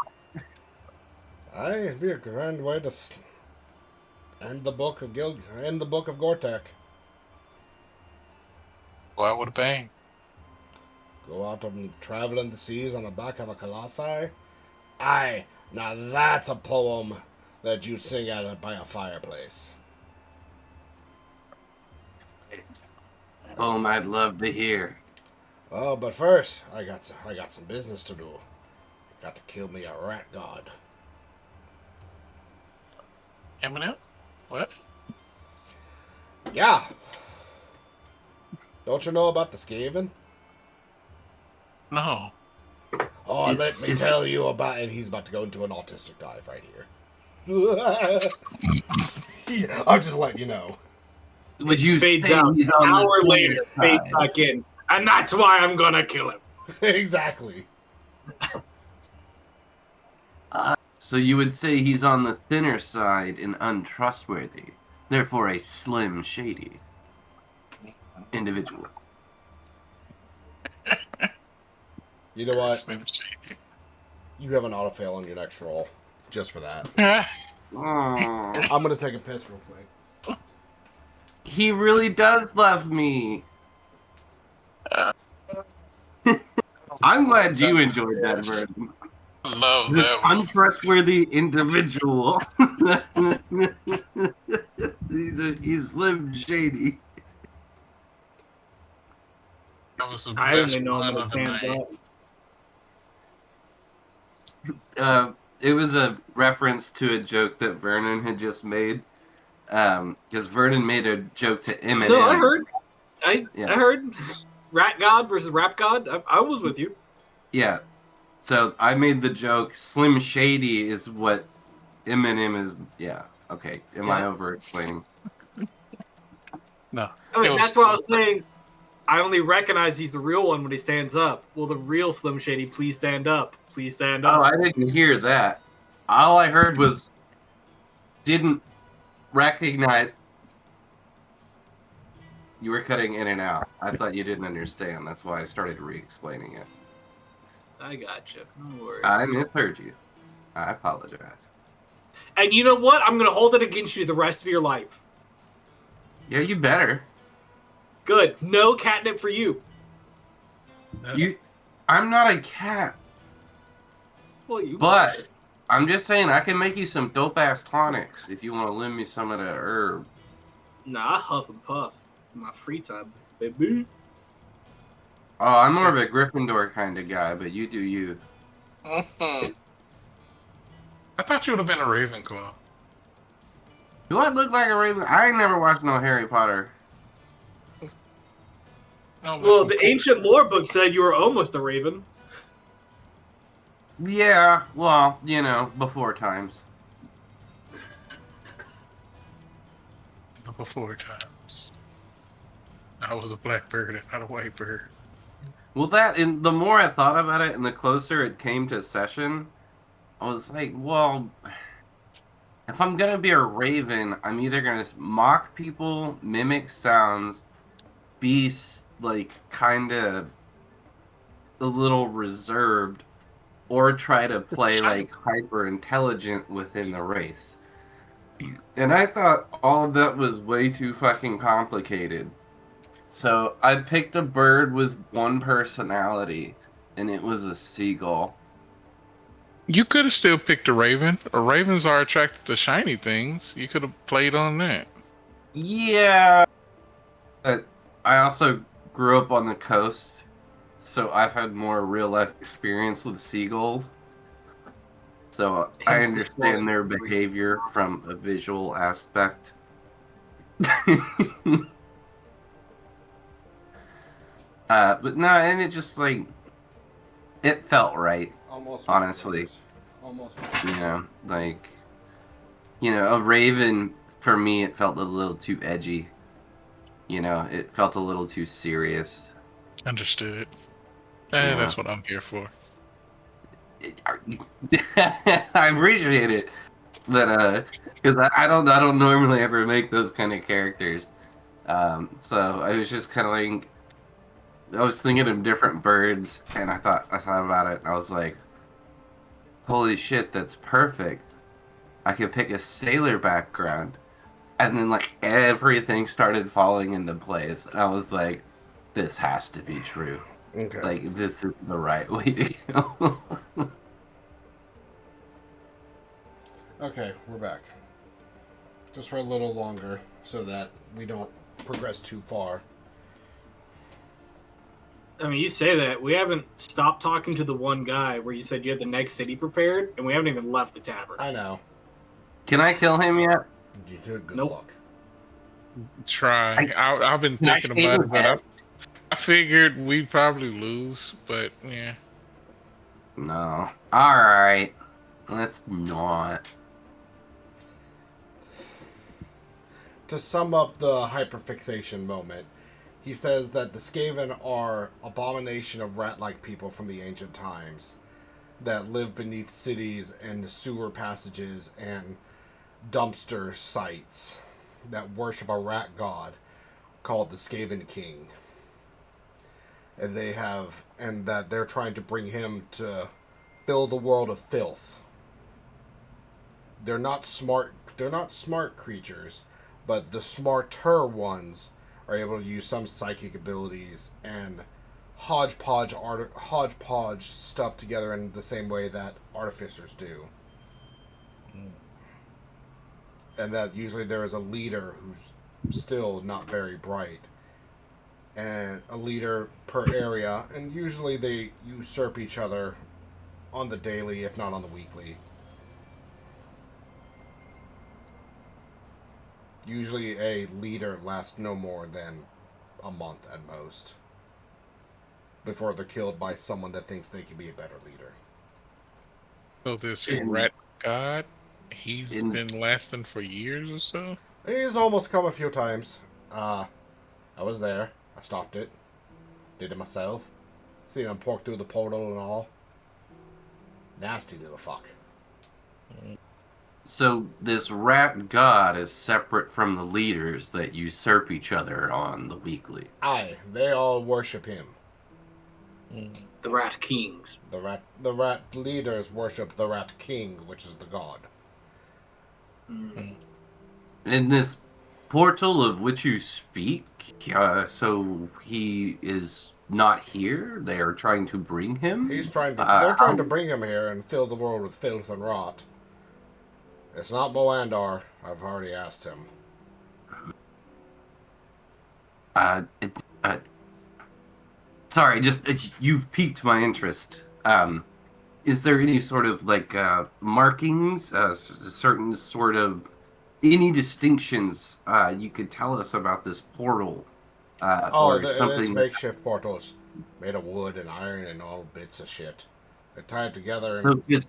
Aye, it'd be a grand way to end the book of Gortek. Go out with a bang. Go out and travel in the seas on the back of a colossi. Aye, now that's a poem that you'd sing at by a fireplace. Poem I'd love to hear. Oh, but first, I got some business to do. Got to kill me a rat god. Eminem? What? Yeah. Don't you know about the Skaven? No. Oh, let me tell you about it. He's about to go into an autistic dive right here. I'm just letting you know. Would you Fades say out. he's An on hour the later, side? fades back in. And that's why I'm gonna kill him. Exactly. So you would say he's on the thinner side and untrustworthy, therefore a slim, shady individual. You know what? Slim Shady. You have an autofail on your next roll. Just for that. Aww. I'm going to take a piss real quick. He really does love me. I'm glad you enjoyed that version. Love The that one. untrustworthy individual. He's slim shady. That was the I best only know one him when he of the stands night. up. It was a reference to a joke that Vernon had just made. Because Vernon made a joke to Eminem. No, I heard. I Yeah. heard. Rat God versus Rap God. I was with you. Yeah. So I made the joke, Slim Shady is what Eminem is. Yeah. Okay. Am I Yeah. over explaining? No. I mean, It was- that's what I was saying. I only recognize he's the real one when he stands up. Will the real Slim Shady please stand up? Please stand Oh, up. I didn't hear that. All I heard was didn't recognize. You were cutting in and out. I thought you didn't understand. That's why I started re-explaining it. I got you. No worries. I misheard you. I apologize. And you know what? I'm going to hold it against you the rest of your life. Yeah, you better. Good. No catnip for you. I'm not a cat, Well, you. but I'm just saying I can make you some dope ass tonics if you want to lend me some of that herb. Nah, I huff and puff in my free time, baby. Oh, I'm more of a Gryffindor kind of guy, but you do you. Mhm. I thought you would have been a Ravenclaw. Do I look like a Raven? I ain't never watched no Harry Potter. No, Well, the ancient lore book said you were almost a raven. Yeah, well, you know, before times. before times. I was a black bird and not a white bird. Well, and the more I thought about it and the closer it came to session, I was like, well, if I'm going to be a raven, I'm either going to mock people, mimic sounds, be, like, kind of a little reserved, or try to play, like, hyper intelligent within the race. And I thought all of that was way too fucking complicated. So I picked a bird with one personality, and it was a seagull. You could have still picked a raven. Ravens are attracted to shiny things. You could have played on that. Yeah. But I also grew up on the coast, so I've had more real-life experience with seagulls. So I understand their behavior from a visual aspect. But no, and it just, like, it felt right. Almost. Honestly. Almost. A raven, for me, it felt a little too edgy. It felt a little too serious. Understood. Yeah. That's what I'm here for. I appreciate it. But because I don't normally ever make those kind of characters. So I was just kind of like, I was thinking of different birds, and I thought about it, and I was like, holy shit, that's perfect. I could pick a sailor background, and then like everything started falling into place. And I was like, this has to be true. Okay. Like this is the right way to go. Okay, we're back. Just for a little longer, so that we don't progress too far. I mean, you say that. We haven't stopped talking to the one guy where you said you had the next city prepared, and we haven't even left the tavern. I know. Can I kill him yet? You did good Nope. luck. Try. I've been thinking about it, but I figured we'd probably lose. But yeah. No. All right. Let's not. To sum up the hyperfixation moment, he says that the Skaven are abomination of rat-like people from the ancient times that live beneath cities and sewer passages and dumpster sites that worship a rat god called the Skaven King. And that they're trying to bring him to fill the world of filth. They're not smart creatures, but the smarter ones are able to use some psychic abilities and hodgepodge stuff together in the same way that artificers do. And that usually there is a leader who's still not very bright. And a leader per area, and usually they usurp each other on the daily, if not on the weekly. Usually a leader lasts no more than a month at most before they're killed by someone that thinks they can be a better leader. So this rat god, he's been lasting for years or so? He's almost come a few times. I was there. I stopped it. Did it myself. Seen him pork through the portal and all. Nasty little fuck. So this rat god is separate from the leaders that usurp each other on the weekly. Aye, they all worship him. The Rat Kings. The rat leaders worship the Rat King, which is the god. In this portal of which you speak, so he is not here? They are trying to bring him? They're trying to bring him here and fill the world with filth and rot. It's not Moandar. I've already asked him. Sorry, you piqued my interest. Is there any sort of markings, certain sort of any distinctions you could tell us about this portal? It's makeshift portals made of wood and iron and all bits of shit. They're tied together and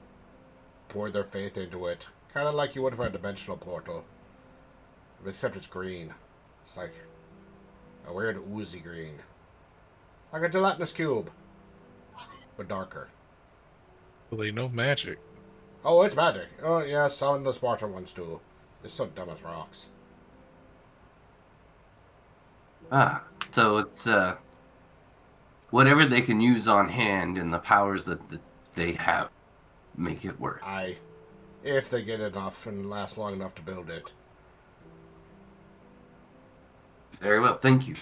pour their faith into it. Kind of like you would for a dimensional portal. Except it's green. It's like a weird oozy green. Like a gelatinous cube. But darker. Well, they know magic. Oh, it's magic. Oh, yeah, some of the smarter ones do. They're so dumb as rocks. So it's whatever they can use on hand and the powers that they have make it work. Aye. If they get enough and last long enough to build it. Very well, thank you.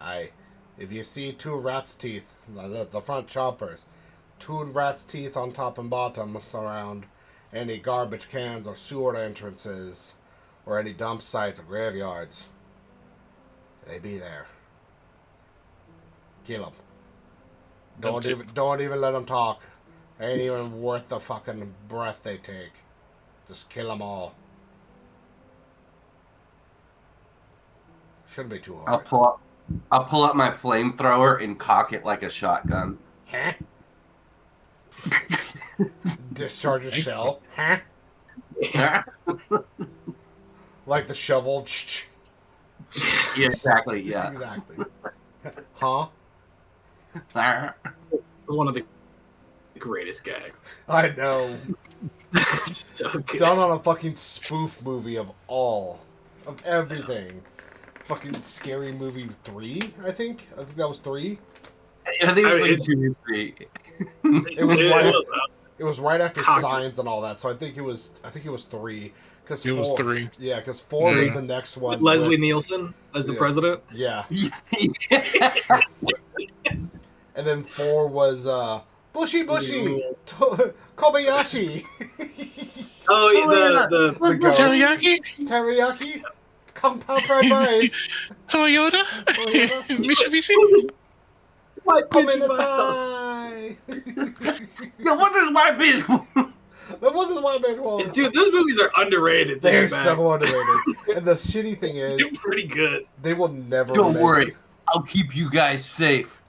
Aye. If you see two rat's teeth, the front choppers, two rat's teeth on top and bottom surround any garbage cans or sewer entrances or any dump sites or graveyards, they be there. Kill them. Don't even let them talk. Ain't even worth the fucking breath they take. Just kill them all. Shouldn't be too hard. I'll pull up my flamethrower and cock it like a shotgun. Huh? Discharge a shell. Huh? Like the shovel. Yeah, exactly. Yeah. Exactly. Huh? One of the greatest gags. I know. So good. Done on a fucking spoof movie of everything. Fucking Scary Movie 3, I think that was 3. I think it was it's- 2 or 3. It was right after Cocky. Signs and all that, so I think it was 3. Cause It was 3. Yeah, because 4 was the next one. Leslie with- Nielsen as the president. Yeah. And then 4 was Bushy Kobayashi. Oh, yeah, the ghost. Teriyaki? Teriyaki. Compound fried rice. Toyota? Mitsubishi? Come in the side. No, what is my bitch? That wasn't my bad one. Dude, those movies are underrated. They're so underrated. And the shitty thing is, They're pretty good. they will never. Don't worry, I'll keep you guys safe.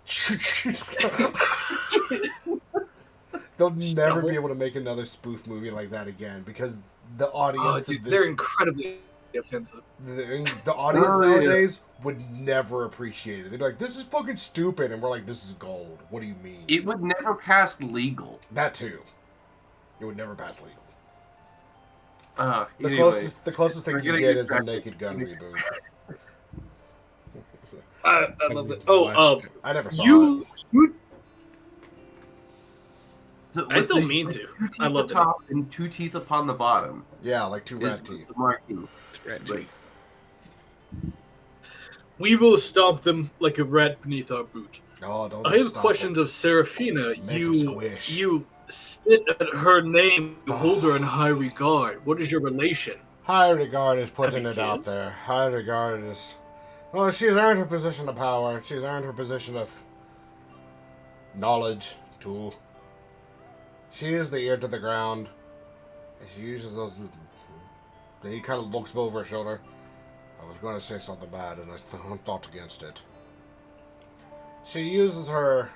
They'll never be able to make another spoof movie like that again because the audience. They're incredibly offensive. The audience nowadays would never appreciate it. They'd be like, "This is fucking stupid," and we're like, "This is gold." What do you mean? It would never pass legal. That too. It would never pass legal. The Anyway, closest thing you get is a Naked Gun reboot. I love it. Oh, I never saw you. I with still the mean to. 2 teeth I at loved the it. top and 2 teeth upon the bottom. Yeah, like 2 Is rat teeth. the marking. Rat teeth. We will stomp them like a rat beneath our boot. Oh, don't. I have stop questions it. of Seraphina. Make 'em You squish. spit at her name. You hold her in high regard. What is your relation? High regard is putting Have it you out kids? there. High regard is. Well, she's earned her position of power. She's earned her position of knowledge, too. She is the ear to the ground. And she uses those. He kind of looks over her shoulder. I was going to say something bad, and I thought against it. She uses her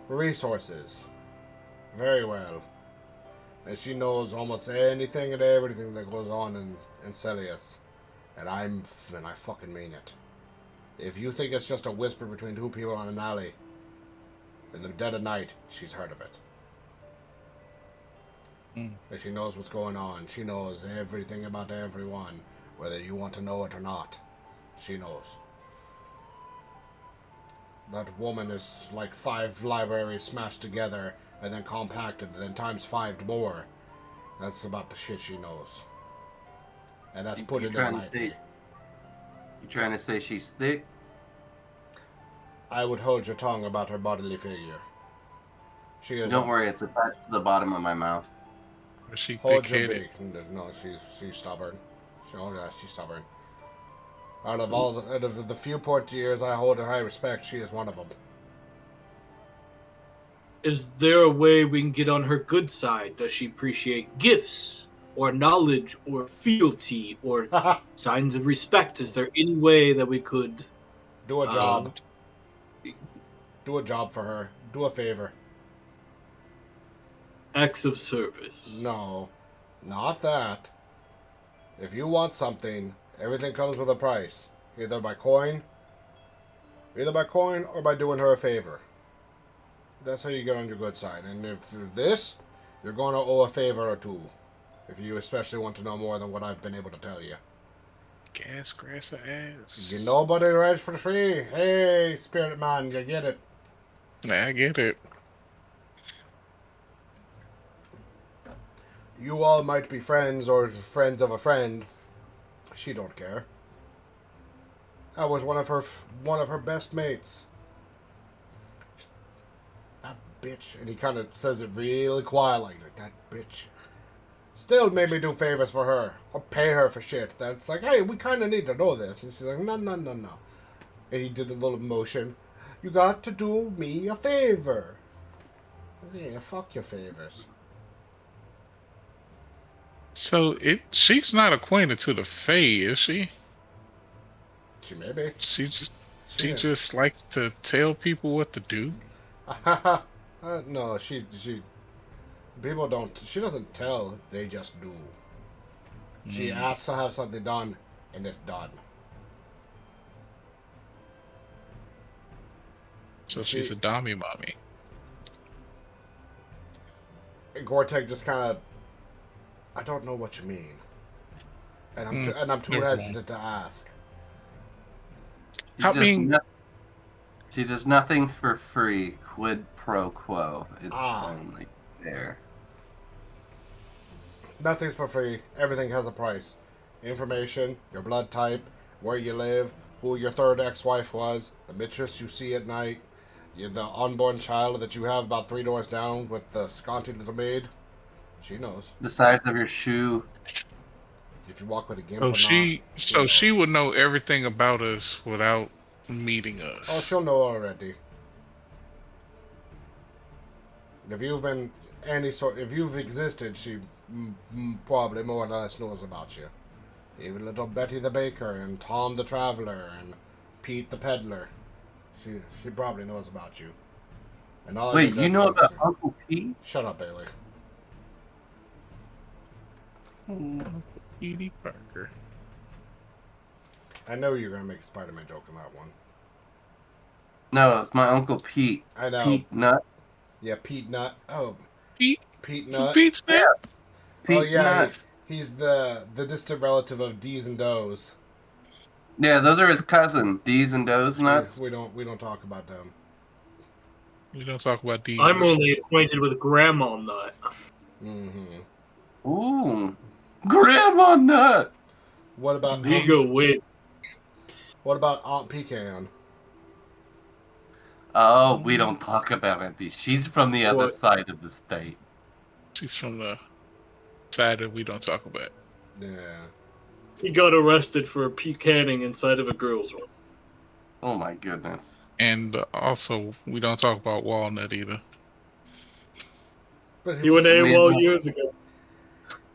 resources very well. And she knows almost anything and everything that goes on in Incellius. And I fucking mean it. If you think it's just a whisper between 2 people on an alley, in the dead of night, she's heard of it. And she knows what's going on. She knows everything about everyone. Whether you want to know it or not. She knows. That woman is like 5 libraries smashed together and then compacted and then times 5 more. That's about the shit she knows. And that's put in her night. You trying to say she's thick? I would hold your tongue about her bodily figure. She is. Don't worry, it's attached to the bottom of my mouth. Was she Hold your thick-headed? beak. No, she's stubborn. She's stubborn. Out of the few port years I hold in high respect, she is one of them. Is there a way we can get on her good side? Does she appreciate gifts or knowledge or fealty or signs of respect? Is there any way that we could Do a job. Do a job for her. Do a favor. acts of service? No, not that. If you want something, everything comes with a price. Either by coin or by doing her a favor. That's how you get on your good side. And if this, you're going to owe a favor or 2. If you especially want to know more than what I've been able to tell you. Gas, grass, or ass? You nobody rides for free. Hey, spirit man, you get it. Nah, I get it. You all might be friends or friends of a friend. She don't care. I was one of her best mates. That bitch, and he kind of says it really quiet like that bitch. Still made me do favors for her or pay her for shit. That's like, hey, we kind of need to know this, and she's like, no. And he did a little motion. You got to do me a favor. Yeah, fuck your favors. So she's not acquainted to the Fae, is she? She may be. She is. just likes to tell people what to do. No, she people don't. She doesn't tell. They just do. She asks to have something done, and it's done. So she's a dummy mommy. Gortek just kind of, I don't know what you mean, and I'm too hesitant to ask. She does nothing for free. Quid pro quo. It's only fair. Nothing's for free. Everything has a price. Information, your blood type, where you live, who your third ex-wife was, the mistress you see at night, the unborn child that you have about 3 doors down with the scanty little maid. She knows. The size of your shoe. If you walk with a gimp So or not. she would know everything about us without meeting us. Oh, she'll know already. If you've existed, she probably more or less knows about you. Even little Betty the baker and Tom the traveler and Pete the peddler. She probably knows about you. And all Wait, you know about Uncle Pete? Shut up, Bailey. Edie Parker. I know you're gonna make a Spider-Man joke on that one. No, it's my Uncle Pete. I know. Pete Nut. Yeah, Pete Nut. Oh, Pete Nut. Pete's there. Pete Nut. He's the distant relative of D's and Do's. Yeah, those are his cousin, D's and Do's nuts. We don't talk about them. We don't talk about D's. I'm only acquainted with Grandma Nut. Mm-hmm. Ooh, Grandma Nut. What about What about Aunt Pecan? Oh, we don't talk about Auntie. She's from the other side of the state. She's from the side that we don't talk about. Yeah. He got arrested for pecaning inside of a girl's room. Oh my goodness. And also, we don't talk about Walnut either. But he went AWOL years ago.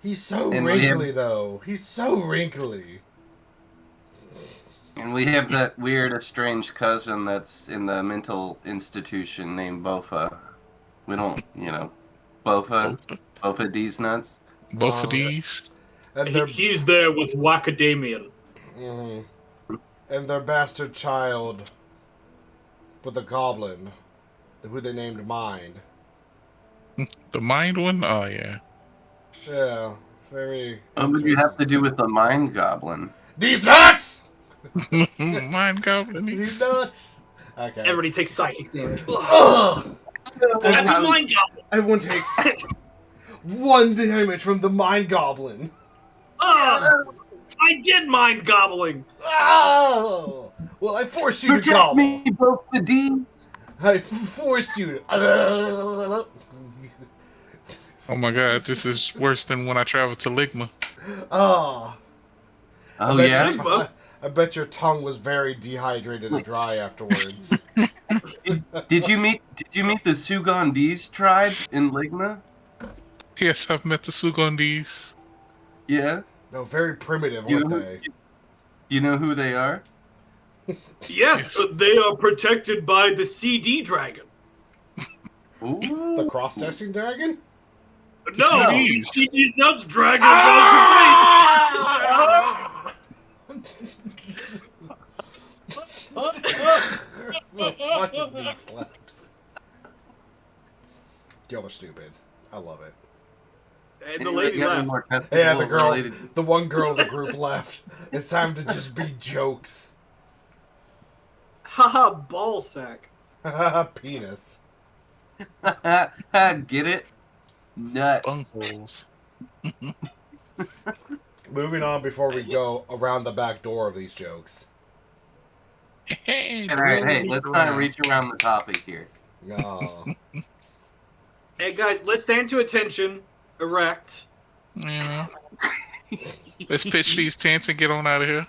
He's so wrinkly, though. He's so wrinkly. And we have that weird, estranged cousin that's in the mental institution named Bofa. We don't, Bofa D's nuts. Bofa D's? And he's there with Wacadamian. Mm-hmm. And their bastard child with a goblin, who they named Mind. The Mind one? Oh, yeah. Yeah, very. What would you have to do with the Mind Goblin? These nuts! Mind Goblin. These nuts! Okay. Everybody takes psychic damage. Ugh! Mind Goblin! Everyone takes 1 damage from the Mind Goblin. I did mind gobbling. Oh! Well, I forced you to gobble. Protect me, both the D's. I forced you to. Oh my god, this is worse than when I traveled to Ligma. Oh Yeah? I bet your tongue was very dehydrated and dry afterwards. Did you meet the Sugandese tribe in Ligma? Yes, I've met the Sugandese. Yeah? No, very primitive, aren't they? You know who they are? Yes, they are protected by the CD dragon. Ooh. The cross-testing dragon? No, CDs. CD's nuts dragon goes Fucking these slaps. Y'all are stupid. I love it. And the lady left. Yeah, the one girl in the group left. It's time to just be jokes. Haha, ball sack. Penis. Get it? Nuts. Bunkles. Moving on before we go around the back door of these jokes. Hey, let's not reach around the topic here. No. Hey guys, let's stand to attention. Erect. Yeah. Let's pitch these tents and get on out of here.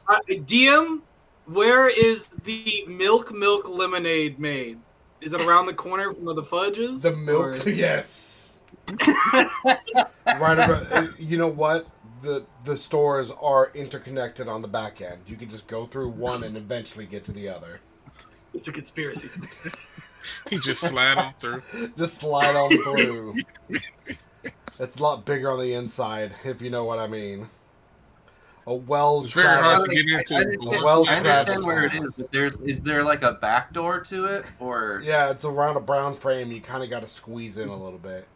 DM, where is the milk lemonade made? Is it around the corner from where the fudge is? The milk, yes. Right around. You know what? The stores are interconnected on the back end. You can just go through one and eventually get to the other. It's a conspiracy. You just slide on through. Just slide on through. It's a lot bigger on the inside, if you know what I mean. It's very hard to get into. I understand where it is, but is there like a back door to it, or? Yeah, it's around a brown frame. You kind of got to squeeze in a little bit.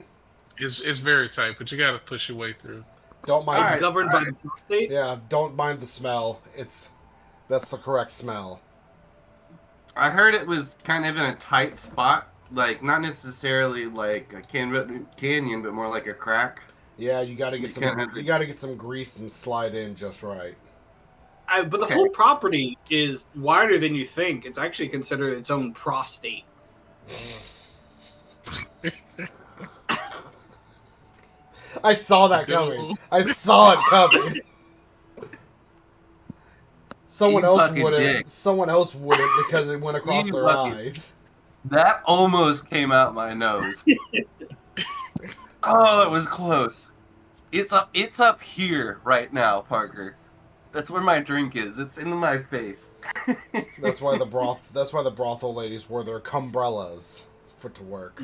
It's very tight, but you got to push your way through. Don't mind. It's governed by the prostate. Yeah, don't mind the smell. That's the correct smell. I heard it was kind of in a tight spot, like not necessarily like a canyon, but more like a crack. Yeah, you got to get some grease and slide in just right. But the whole property is wider than you think. It's actually considered its own prostate. I saw that coming. I saw it coming. Someone else wouldn't because it went across their eyes. That almost came out my nose. Oh, it was close. It's up here right now, Parker. That's where my drink is. It's in my face. That's why the brothel ladies wore their cumbrellas to work.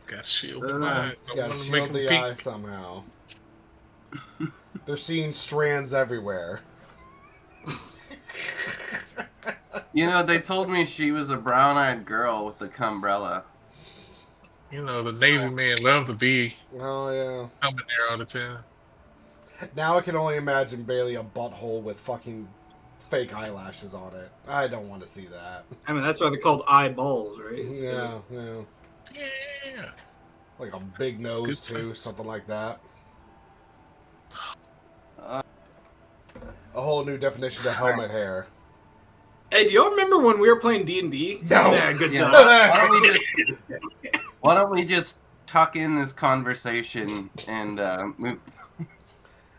Got to shield the eye. Got to shield the eye somehow. They're seeing strands everywhere. You know, they told me she was a brown-eyed girl with the cumbrella. You know, the Navy men love to be coming there all the time. Now I can only imagine Bailey a butthole with fucking fake eyelashes on it. I don't want to see that. I mean, that's why they're called eyeballs, right? Yeah. Yeah. Like a big nose, too. Something like that. A whole new definition of helmet hair. Hey, do y'all remember when we were playing D&D? No. Yeah, good job. Why don't we just tuck in this conversation and move?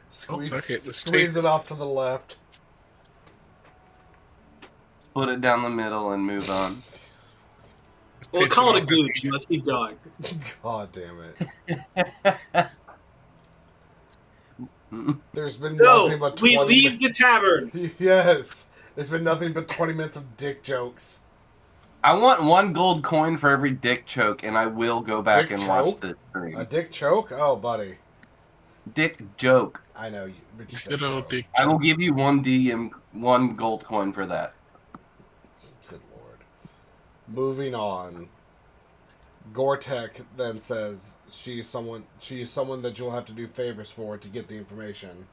Squeeze it off to the left. Put it down the middle and move on. We'll call it a gooch. Let's keep going. God damn it. There's been nothing but 20 we leave the tavern. Yes. There's been nothing but 20 minutes of dick jokes. I want 1 gold coin for every dick choke, and I will go back and watch the stream. A dick choke? Oh, buddy. Dick joke. I know you. Good old dick. I will give you 1 gold coin for that. Good lord. Moving on. Gortek then says she's someone that you'll have to do favors for to get the information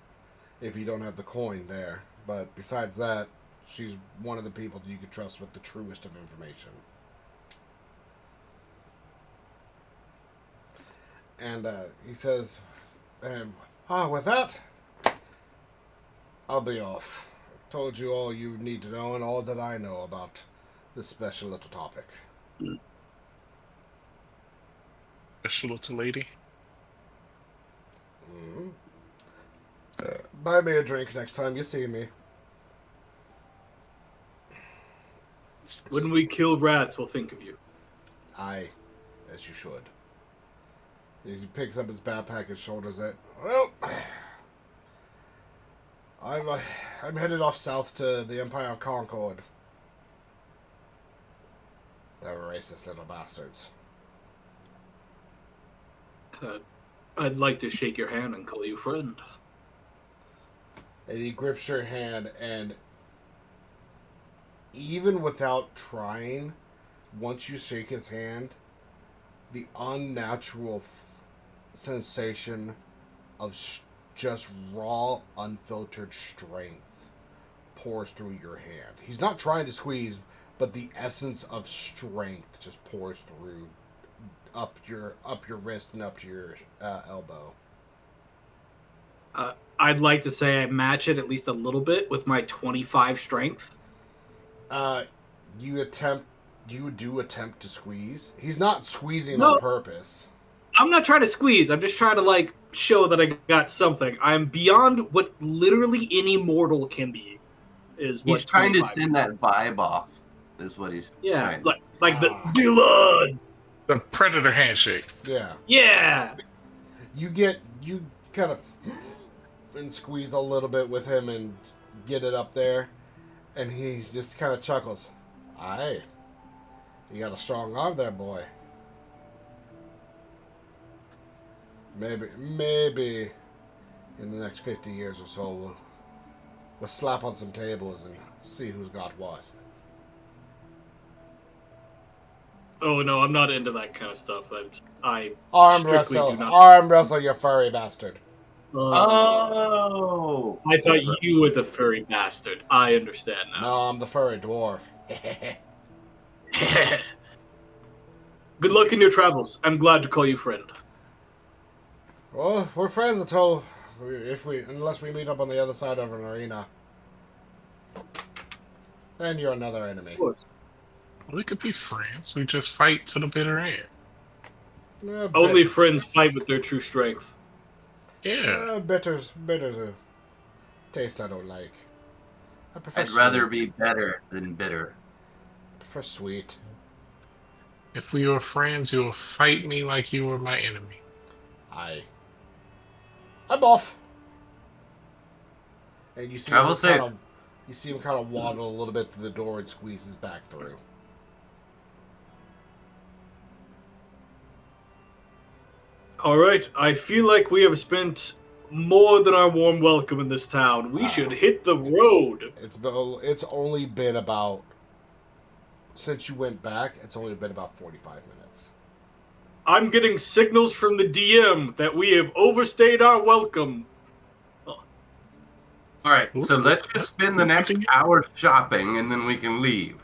if you don't have the coin there. But besides that, she's one of the people that you could trust with the truest of information. And he says, with that, I'll be off. Told you all you need to know and all that I know about this special little topic. Special little lady. Mm-hmm. Buy me a drink next time you see me. When we kill rats, we'll think of you. Aye, as you should. He picks up his backpack and shoulders it. Well, I'm headed off south to the Empire of Concord. They're racist little bastards. I'd like to shake your hand and call you friend. And he grips your hand, and even without trying, once you shake his hand, the unnatural sensation of just raw, unfiltered strength pours through your hand. He's not trying to squeeze, but the essence of strength just pours through up your wrist and up to your elbow. I'd like to say I match it at least a little bit with my 25 strength. You do attempt to squeeze. He's not squeezing on purpose. I'm not trying to squeeze. I'm just trying to show that I got something. I'm beyond what literally any mortal can be. He's trying to send that vibe off. Is what he's trying. Like the Dylan. The predator handshake. Yeah. Yeah. You kind of and squeeze a little bit with him and get it up there, and he just kind of chuckles. Aye. You got a strong arm there, boy. Maybe in the next 50 years or so, we'll slap on some tables and see who's got what. Oh no, I'm not into that kind of stuff. I Arm strictly wrestle, do not. arm wrestle, you furry bastard. Oh! I thought you were the furry bastard. I understand No, now. I'm the furry dwarf. Good luck in your travels. I'm glad to call you friend. Well, we're friends unless we meet up on the other side of an arena. Then you're another enemy. Of course. We could be friends. We just fight to the bitter end. Only friends fight with their true strength. Yeah. Bitter's a taste I don't like. I prefer I'd rather sweet. be better than bitter. I prefer sweet. If we were friends, you would fight me like you were my enemy. I'm off. And you see I will say, you see him kind of waddle a little bit to the door and squeeze his back through. All right, I feel like we have spent more than our warm welcome in this town. We should hit the road. It's only been about, since you went back, it's only been about 45 minutes. I'm getting signals from the DM that we have overstayed our welcome. alright, so let's just spend the next hour shopping and then we can leave.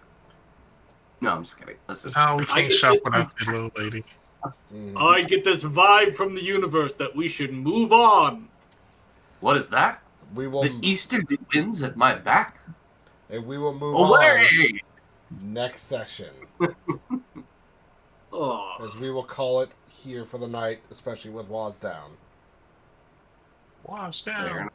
No, I'm just kidding. Let's just... No, we can't shop without that little lady. I get this vibe from the universe that we should move on. What is that? We will. The easterly winds at my back? And we will move Away! on next session. Oh. As we will call it here for the night, especially with Waz down. Waz down.